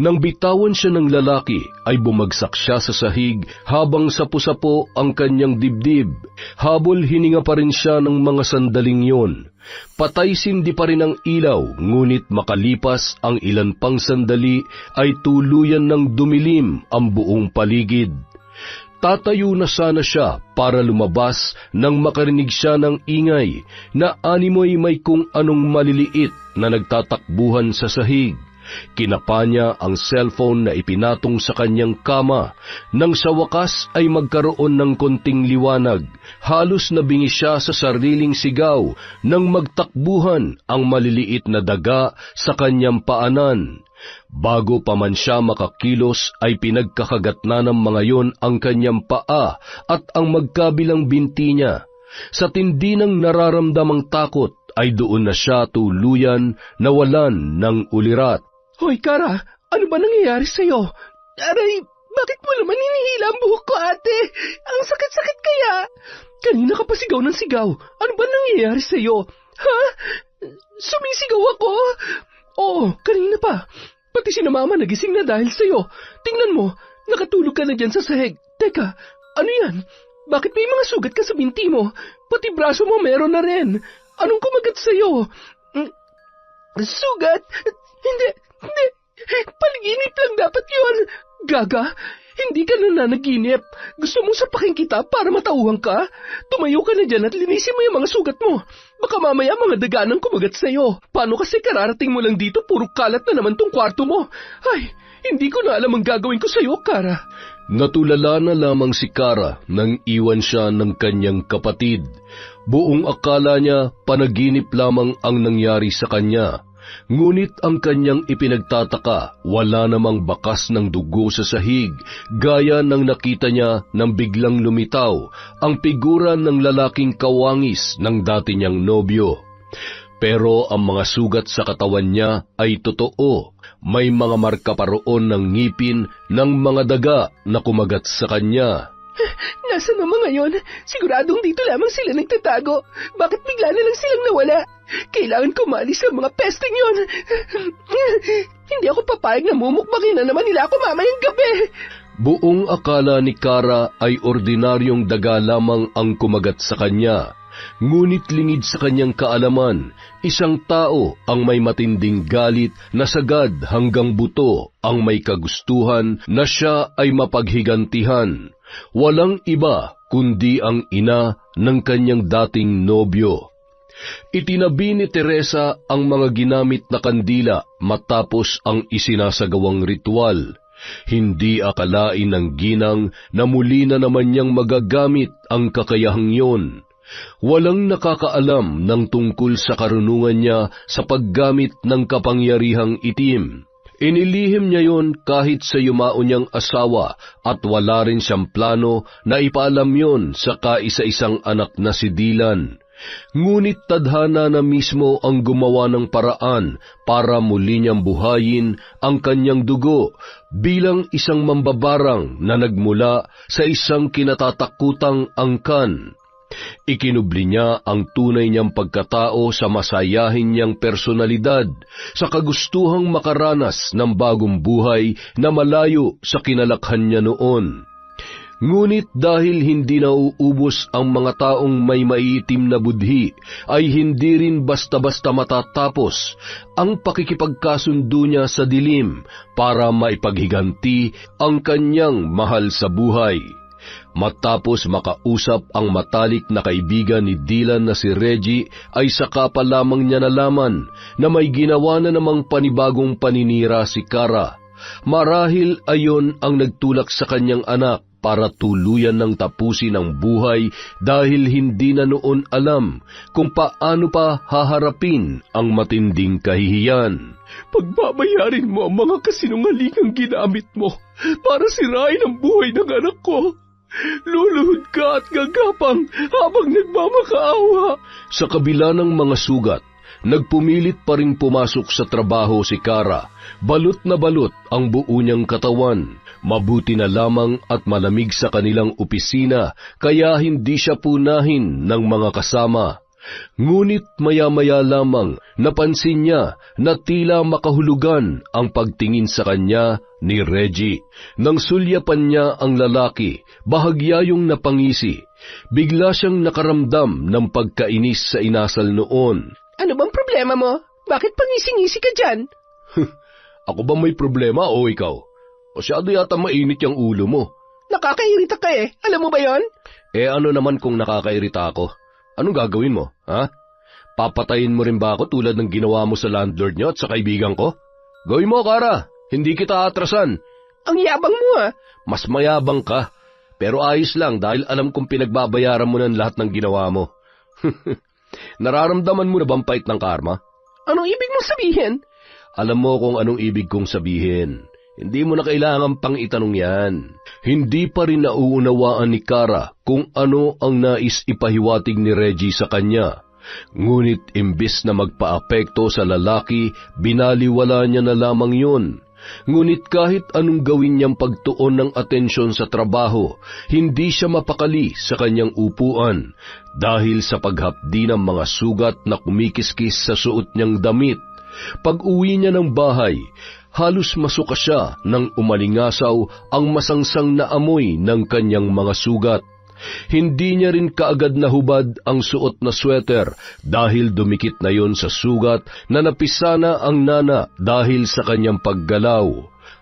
Nang bitawan siya ng lalaki, ay bumagsak siya sa sahig habang sapu-sapo ang kanyang dibdib. Habol hininga pa rin siya ng mga sandaling yon. Patay-sindi pa rin ang ilaw, ngunit makalipas ang ilan pang sandali ay tuluyan ng dumilim ang buong paligid. Tatayo na sana siya para lumabas nang makarinig siya ng ingay na animoy may kung anong maliliit na nagtatakbuhan sa sahig. Kinapa niya ang cellphone na ipinatong sa kanyang kama nang sa wakas ay magkaroon ng konting liwanag. Halos nabingi siya sa sariling sigaw nang magtakbuhan ang maliliit na daga sa kanyang paanan. Bago pa man siya makakilos ay pinagkakagat na ng mga yon ang kanyang paa at ang magkabilang binti niya. Sa tindi ng nararamdamang takot ay doon na siya tuluyan nawalan ng ulirat. Hoy, Kara, ano ba nangyayari sa'yo? Aray, bakit mo naman hinihila ang buhok ko, ate? Ang sakit-sakit kaya? Kanina ka pa sigaw ng sigaw. Ano ba nangyayari sa'yo? Ha? Sumisigaw ako? Oo, kanina pa. Pati si na mama nagising na dahil sa'yo. Tingnan mo, nakatulog ka na dyan sa sahig. Teka, ano yan? Bakit may mga sugat ka sa binti mo? Pati braso mo meron na rin. Anong kumagat sa'yo? Sugat? Hindi. Paliginip lang dapat yun. Gaga, hindi ka na nanaginip. Gusto mong sapakin kita para matauhan ka? Tumayo ka na dyan at linisin mo yung mga sugat mo. Baka mamaya mga daganang kumagat sa'yo. Paano kasi kararating mo lang dito, puro kalat na naman tong kwarto mo? Ay, hindi ko na alam ang gagawin ko sa'yo, Kara. Natulala na lamang si Kara nang iwan siya ng kanyang kapatid. Buong akala niya panaginip lamang ang nangyari sa kanya. Ngunit ang kanyang ipinagtataka, wala namang bakas ng dugo sa sahig, gaya ng nakita niya nang biglang lumitaw ang figura ng lalaking kawangis ng dati niyang nobyo. Pero ang mga sugat sa katawan niya ay totoo. May mga marka pa roon ng ngipin ng mga daga na kumagat sa kanya. Nasaan ang mga yon? Siguradong dito lamang sila nagtatago. Bakit bigla na lang silang nawala? Kailangan ko maalis ang mga pesting yon. Hindi ako papayag na mumukbakin na naman nila ako mamayang gabi. Buong akala ni Kara ay ordinaryong daga lamang ang kumagat sa kanya. Ngunit lingid sa kanyang kaalaman, isang tao ang may matinding galit na sagad hanggang buto ang may kagustuhan na siya ay mapaghigantihan. Walang iba kundi ang ina ng kanyang dating nobyo. Itinabi ni Teresa ang mga ginamit na kandila matapos ang isinasagawang ritual. Hindi akalain ng ginang na muli na naman niyang magagamit ang kakayahang yon. Walang nakakaalam ng tungkol sa karunungan niya sa paggamit ng kapangyarihang itim. Inilihim niya yon kahit sa yumao niyang asawa at wala rin siyang plano na ipaalam yon sa kaisa-isang anak na si Dylan. Ngunit tadhana na mismo ang gumawa ng paraan para muli niyang buhayin ang kanyang dugo bilang isang mambabarang na nagmula sa isang kinatatakutang angkan. Ikinubli niya ang tunay niyang pagkatao sa masayahin niyang personalidad, sa kagustuhang makaranas ng bagong buhay na malayo sa kinalakhan niya noon. Ngunit dahil hindi nauubos ang mga taong may maiitim na budhi, ay hindi rin basta-basta matatapos ang pakikipagkasundo niya sa dilim para maipaghiganti ang kanyang mahal sa buhay. Matapos makausap ang matalik na kaibigan ni Dylan na si Reggie, ay saka pa lamang niya nalaman na may ginawa na namang panibagong paninira si Kara. Marahil ayon ang nagtulak sa kanyang anak para tuluyan ng tapusin ang buhay dahil hindi na noon alam kung paano pa haharapin ang matinding kahihiyan. Pagbabayarin mo ang mga kasinungalingang ginamit mo para sirain ang buhay ng anak ko. Luluhod ka at gagapang habang nagmamakaawa. Sa kabila ng mga sugat, nagpumilit pa rin pumasok sa trabaho si Kara. Balot na balot ang buo niyang katawan. Mabuti na lamang at malamig sa kanilang opisina, kaya hindi siya punahin ng mga kasama. Ngunit maya-maya lamang napansin niya na tila makahulugan ang pagtingin sa kanya ni Reggie. Nang sulyapan niya ang lalaki, bahagya yung napangisi. Bigla siyang nakaramdam ng pagkainis sa inasal noon. Ano bang problema mo? Bakit pangising-ngisi ka dyan? Ako ba may problema o ikaw? Masyado yata mainit yung ulo mo. Nakakairita ka eh. Alam mo ba yon? Ano naman kung nakakairita ako? Anong gagawin mo, ha? Papatayin mo rin ba ako tulad ng ginawa mo sa landlord niyo at sa kaibigan ko? Gawin mo, Kara. Hindi kita atrasan. Ang yabang mo ah. Mas mayabang ka. Pero ayos lang dahil alam kong pinagbabayaran mo ng lahat ng ginawa mo. Nararamdaman mo na bang pait ng karma? Anong ibig mong sabihin? Alam mo kung anong ibig kong sabihin. Hindi mo na kailangan pang itanong yan. Hindi pa rin nauunawaan ni Kara kung ano ang nais ipahiwatig ni Reggie sa kanya. Ngunit imbis na magpaapekto sa lalaki, binaliwala niya na lamang yun. Ngunit kahit anong gawin niyang pagtuon ng atensyon sa trabaho, hindi siya mapakali sa kanyang upuan dahil sa paghapdi ng mga sugat na kumikiskis sa suot niyang damit. Pag-uwi niya ng bahay, halos masuka siya nang umalingasaw ang masangsang na amoy ng kanyang mga sugat. Hindi niya rin kaagad nahubad ang suot na sweater dahil dumikit na yon sa sugat na napisana ang nana dahil sa kanyang paggalaw.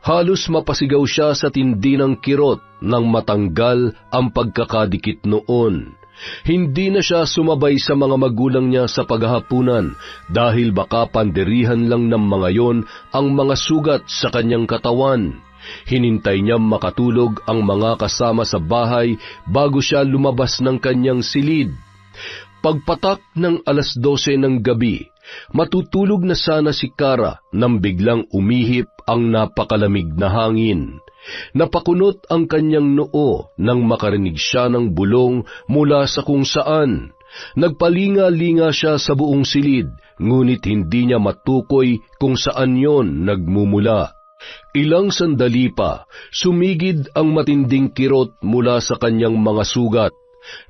Halos mapasigaw siya sa tindi ng kirot nang matanggal ang pagkakadikit noon. Hindi na siya sumabay sa mga magulang niya sa paghahapunan dahil baka pandirihan lang ng mga yon ang mga sugat sa kanyang katawan. Hinintay niyang makatulog ang mga kasama sa bahay bago siya lumabas ng kanyang silid. Pagpatak ng 12:00 ng gabi, Matutulog na sana si Kara nang biglang umihip ang napakalamig na hangin. Napakunot ang kanyang noo nang makarinig siya ng bulong mula sa kung saan. Nagpalinga-linga siya sa buong silid, ngunit hindi niya matukoy kung saan yon nagmumula. Ilang sandali pa, sumigid ang matinding kirot mula sa kanyang mga sugat.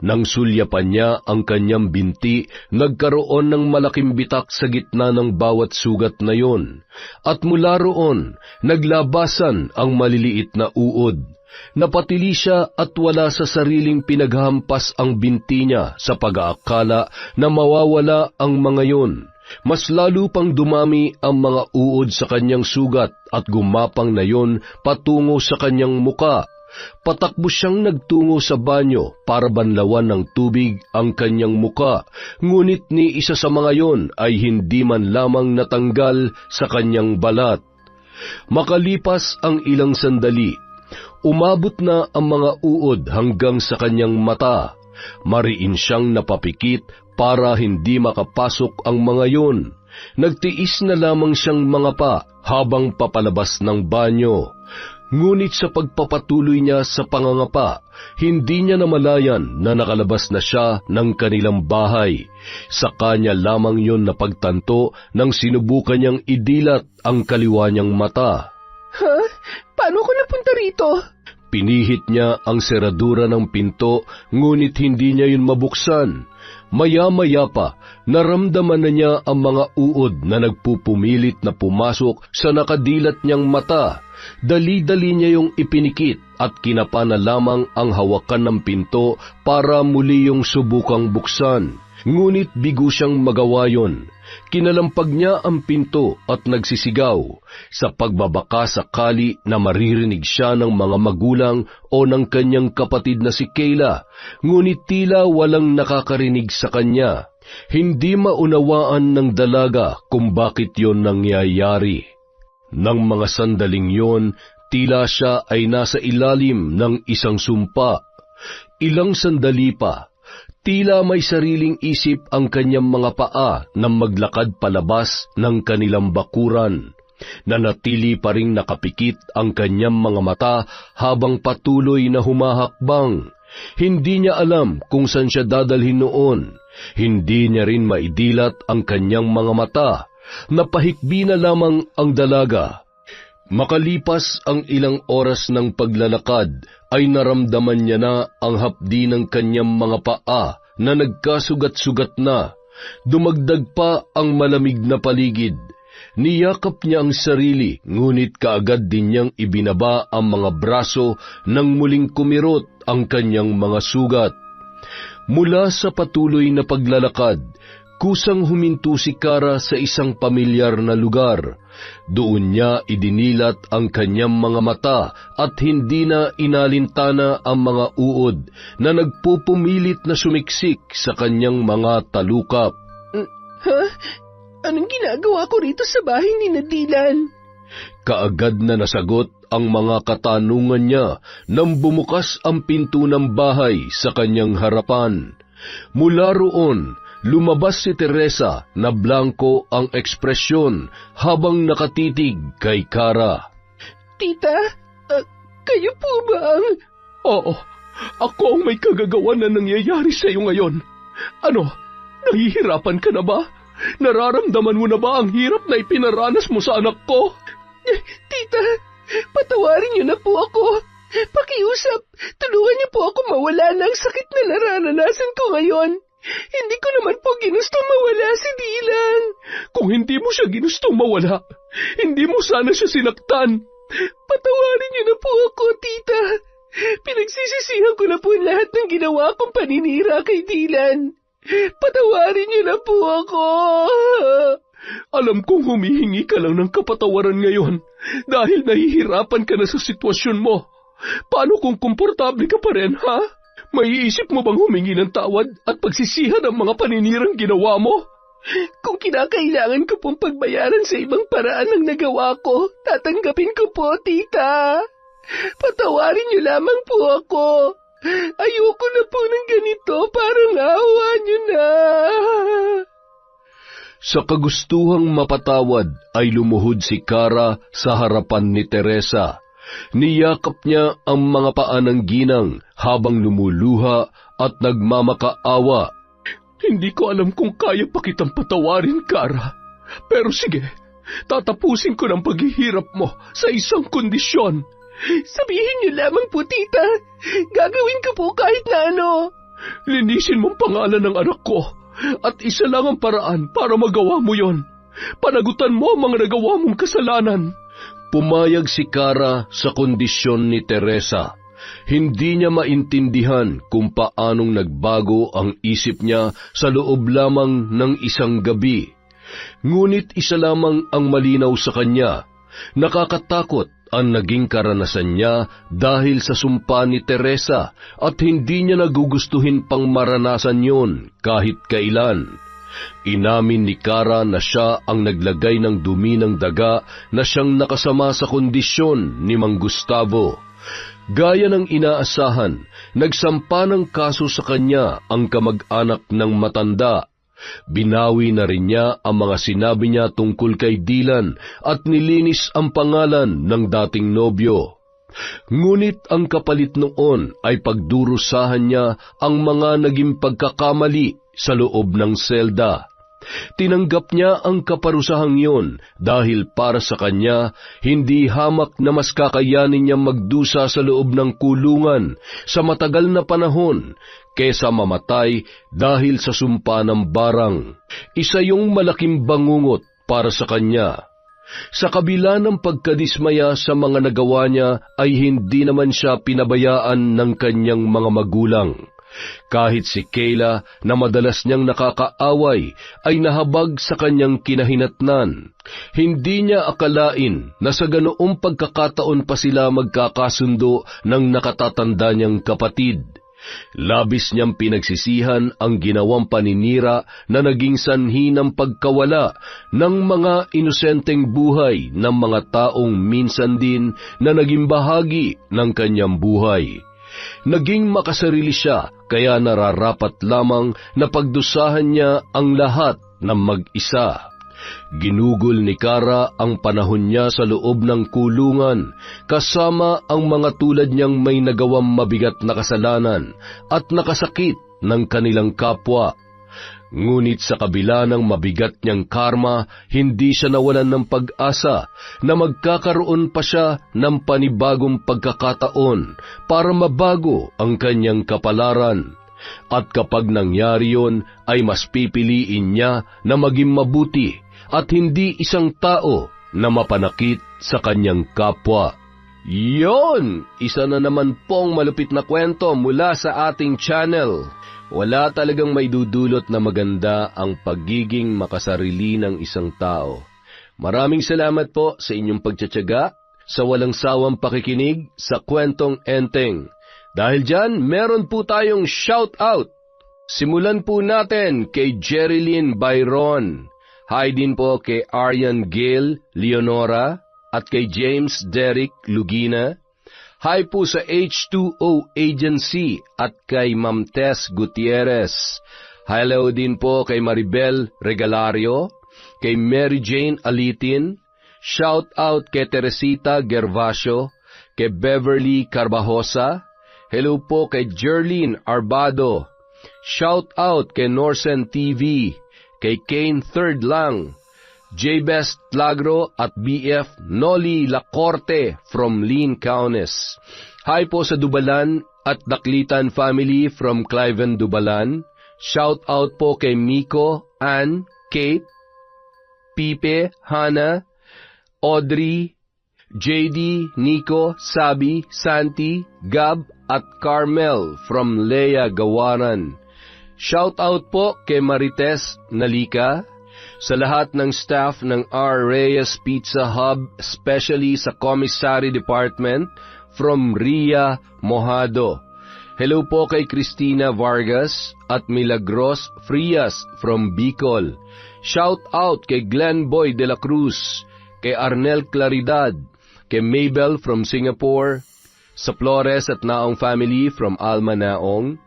Nang sulyapan niya ang kanyang binti, nagkaroon ng malaking bitak sa gitna ng bawat sugat na yon. At mula roon, naglabasan ang maliliit na uod. Napatili siya at wala sa sariling pinaghampas ang binti niya sa pag-aakala na mawawala ang mga yon. Mas lalo pang dumami ang mga uod sa kanyang sugat at gumapang na yon patungo sa kanyang muka. Patakbo siyang nagtungo sa banyo para banlawan ng tubig ang kanyang muka, ngunit ni isa sa mga yon ay hindi man lamang natanggal sa kanyang balat. Makalipas ang ilang sandali, umabot na ang mga uod hanggang sa kanyang mata. Mariin siyang napapikit para hindi makapasok ang mga yon. Nagtiis na lamang siyang mangapa habang papalabas ng banyo. Ngunit sa pagpapatuloy niya sa pangangapa, hindi niya namalayan na nakalabas na siya ng kanilang bahay. Sa kanya lamang yon napagtanto nang sinubukan niyang idilat ang kaliwa niyang mata. Ha? Paano ko napunta rito? Pinihit niya ang seradura ng pinto, ngunit hindi niya yun mabuksan. Maya-maya pa, naramdaman na niya ang mga uod na nagpupumilit na pumasok sa nakadilat niyang mata. Dali-dali niya yung ipinikit at kinapa na lamang ang hawakan ng pinto para muli yung subukang buksan. Ngunit bigo siyang magawa yun. Kinalampag niya ang pinto at nagsisigaw sa pagbabaka sakali na maririnig siya ng mga magulang o ng kanyang kapatid na si Kayla, ngunit tila walang nakakarinig sa kanya. Hindi maunawaan ng dalaga kung bakit yon nangyayari. Nang mga sandaling yon, tila siya ay nasa ilalim ng isang sumpa. Ilang sandali pa, tila may sariling isip ang kanyang mga paa na maglakad palabas ng kanilang bakuran. Nanatili pa ring nakapikit ang kanyang mga mata habang patuloy na humahakbang. Hindi niya alam kung saan siya dadalhin noon. Hindi niya rin maidilat ang kanyang mga mata. Napahikbi na lamang ang dalaga. Makalipas ang ilang oras ng paglalakad, ay naramdaman niya na ang hapdi ng kanyang mga paa na nagkasugat-sugat na. Dumagdag pa ang malamig na paligid. Niyakap niya ang sarili, ngunit kaagad din niyang ibinaba ang mga braso nang muling kumirot ang kanyang mga sugat. Mula sa patuloy na paglalakad, kusang huminto si Kara sa isang pamilyar na lugar. Doon niya idinilat ang kanyang mga mata at hindi na inalintana ang mga uod na nagpupumilit na sumiksik sa kanyang mga talukap. Ha? Anong ginagawa ko rito sa bahay ni Nadilan? Kaagad na nasagot ang mga katanungan niya nang bumukas ang pinto ng bahay sa kanyang harapan. Mula roon, lumabas si Teresa na blanko ang ekspresyon habang nakatitig kay Kara. Tita, kayo po ba ang... Oo, ako ang may kagagawan na nangyayari sa iyo ngayon. Ano, nahihirapan ka na ba? Nararamdaman mo na ba ang hirap na ipinaranas mo sa anak ko? Tita, patawarin niyo na po ako. Pakiusap, tulungan niyo po ako mawala ng sakit na nararanasan ko ngayon. Hindi ko naman po ginustong mawala si Dylan. Kung hindi mo siya ginustong mawala, hindi mo sana siya sinaktan. Patawarin niyo na po ako, tita. Pinagsisisihan ko na po lahat ng ginawa kong paninira kay Dylan. Patawarin niyo na po ako. Alam kong humihingi ka lang ng kapatawaran ngayon dahil nahihirapan ka na sa sitwasyon mo. Paano kung komportable ka pa rin, ha? Maiisip mo bang humingi ng tawad at pagsisihan ang mga paninirang ginawa mo? Kung kinakailangan ko pong pagbayaran sa ibang paraan ang nagawa ko, tatanggapin ko po, tita. Patawarin niyo lamang po ako. Ayoko na po ng ganito, parang awa niyo na. Sa kagustuhang mapatawad ay lumuhod si Kara sa harapan ni Teresa. Niyakap niya ang mga paa ng ginang habang lumuluha at nagmamakaawa. Hindi ko alam kung kaya pa kitang patawarin, Kara. Pero sige, tatapusin ko ng paghihirap mo sa isang kondisyon. Sabihin niyo lamang po, tita. Gagawin ko po kahit na ano. Linisin mong pangalan ng anak ko at isa lang ang paraan para magawa mo yon. Panagutan mo ang mga nagawa mong kasalanan. Pumayag si Kara sa kondisyon ni Teresa. Hindi niya maintindihan kung paanong nagbago ang isip niya sa loob lamang ng isang gabi. Ngunit isa lamang ang malinaw sa kanya. Nakakatakot ang naging karanasan niya dahil sa sumpa ni Teresa at hindi niya nagugustuhin pang maranasan yon kahit kailan. Inamin ni Kara na siya ang naglagay ng dumi ng daga na siyang nakasama sa kondisyon ni Mang Gustavo. Gaya ng inaasahan, nagsampa ng kaso sa kanya ang kamag-anak ng matanda. Binawi na rin niya ang mga sinabi niya tungkol kay Dylan at nilinis ang pangalan ng dating nobyo. Ngunit ang kapalit noon ay pagdurusahan niya ang mga naging pagkakamali sa loob ng selda. Tinanggap niya ang kaparusahang iyon dahil para sa kanya, hindi hamak na mas kakayanin niya magdusa sa loob ng kulungan sa matagal na panahon kesa mamatay dahil sa sumpa ng barang. Isa yung malaking bangungot para sa kanya. Sa kabila ng pagkadismaya sa mga nagawa niya ay hindi naman siya pinabayaan ng kanyang mga magulang. Kahit si Kayla na madalas niyang nakakaaway ay nahabag sa kanyang kinahinatnan. Hindi niya akalain na sa ganoong pagkakataon pa sila magkakasundo ng nakatatanda niyang kapatid. Labis niyang pinagsisihan ang ginawang paninira na naging sanhi ng pagkawala ng mga inosenteng buhay ng mga taong minsan din na naging bahagi ng kanyang buhay. Naging makasarili siya, kaya nararapat lamang na pagdusahan niya ang lahat ng mag-isa. Ginugol ni Kara ang panahon niya sa loob ng kulungan, kasama ang mga tulad niyang may nagawang mabigat na kasalanan at nakasakit ng kanilang kapwa. Ngunit sa kabila ng mabigat niyang karma, hindi siya nawalan ng pag-asa na magkakaroon pa siya ng panibagong pagkakataon para mabago ang kanyang kapalaran. At kapag nangyari yon, ay mas pipiliin niya na maging mabuti at hindi isang tao na mapanakit sa kanyang kapwa. Yon! Isa na naman pong malupit na kwento mula sa ating channel. Wala talagang may dudulot na maganda ang pagiging makasarili ng isang tao. Maraming salamat po sa inyong pagtsatsaga, sa walang sawang pakikinig sa Kwentong Enteng. Dahil dyan, meron po tayong shout-out. Simulan po natin kay Jerilyn Byron. Hi din po kay Aryan Gale Leonora at kay James Derek Lugina. Hi po sa H2O Agency at kay Ma'am Tess Gutierrez. Hello din po kay Maribel Regalario, kay Mary Jane Alitin. Shout out kay Teresita Gervasio, kay Beverly Carbajosa. Hello po kay Jerlyn Arbado. Shout out kay Norsen TV, kay Kane Third Lang, J-Best Lagro at BF Noli Lacorte from Lean Kaunes. Hi po sa Dubalan at Daklitan family from Cliven Dubalan. Shout out po kay Miko, Ann, Kate, Pipe, Hana, Audrey, JD, Nico, Sabi, Santi, Gab at Carmel from Lea Gawaran. Shout out po kay Marites Nalika, sa lahat ng staff ng R. Reyes Pizza Hub, especially sa Commissary Department from Ria Mojado. Hello po kay Cristina Vargas at Milagros Frias from Bicol. Shout out kay Glenn Boy de la Cruz, kay Arnel Claridad, kay Mabel from Singapore, sa Flores at Naong family from Alma Naong.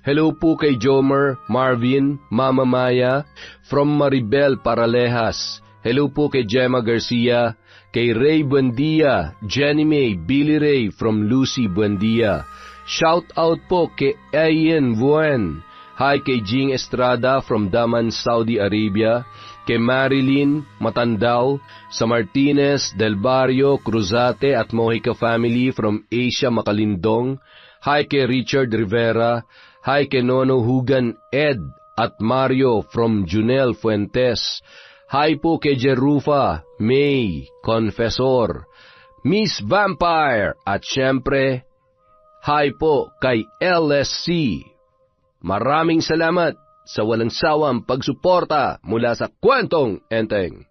Hello po kay Jomer, Marvin, Mama Maya, from Maribel Paralejas. Hello po kay Gemma Garcia, kay Ray Buendia, Jenny May, Billy Ray from Lucy Buendia. Shout out po kay Ian Buen. Hi kay Jing Estrada from Daman, Saudi Arabia. Kay Marilyn Matandao, sa Martinez, Del Barrio, Cruzate at Mojica family from Asia Makalindong. Hi kay Richard Rivera. Hi kay Nono Hugan Ed at Mario from Junel Fuentes. Hi po kay Jerufa, May, Confessor, Miss Vampire at syempre, hi po kay LSC. Maraming salamat sa walang sawang pagsuporta mula sa Kwentong Enteng.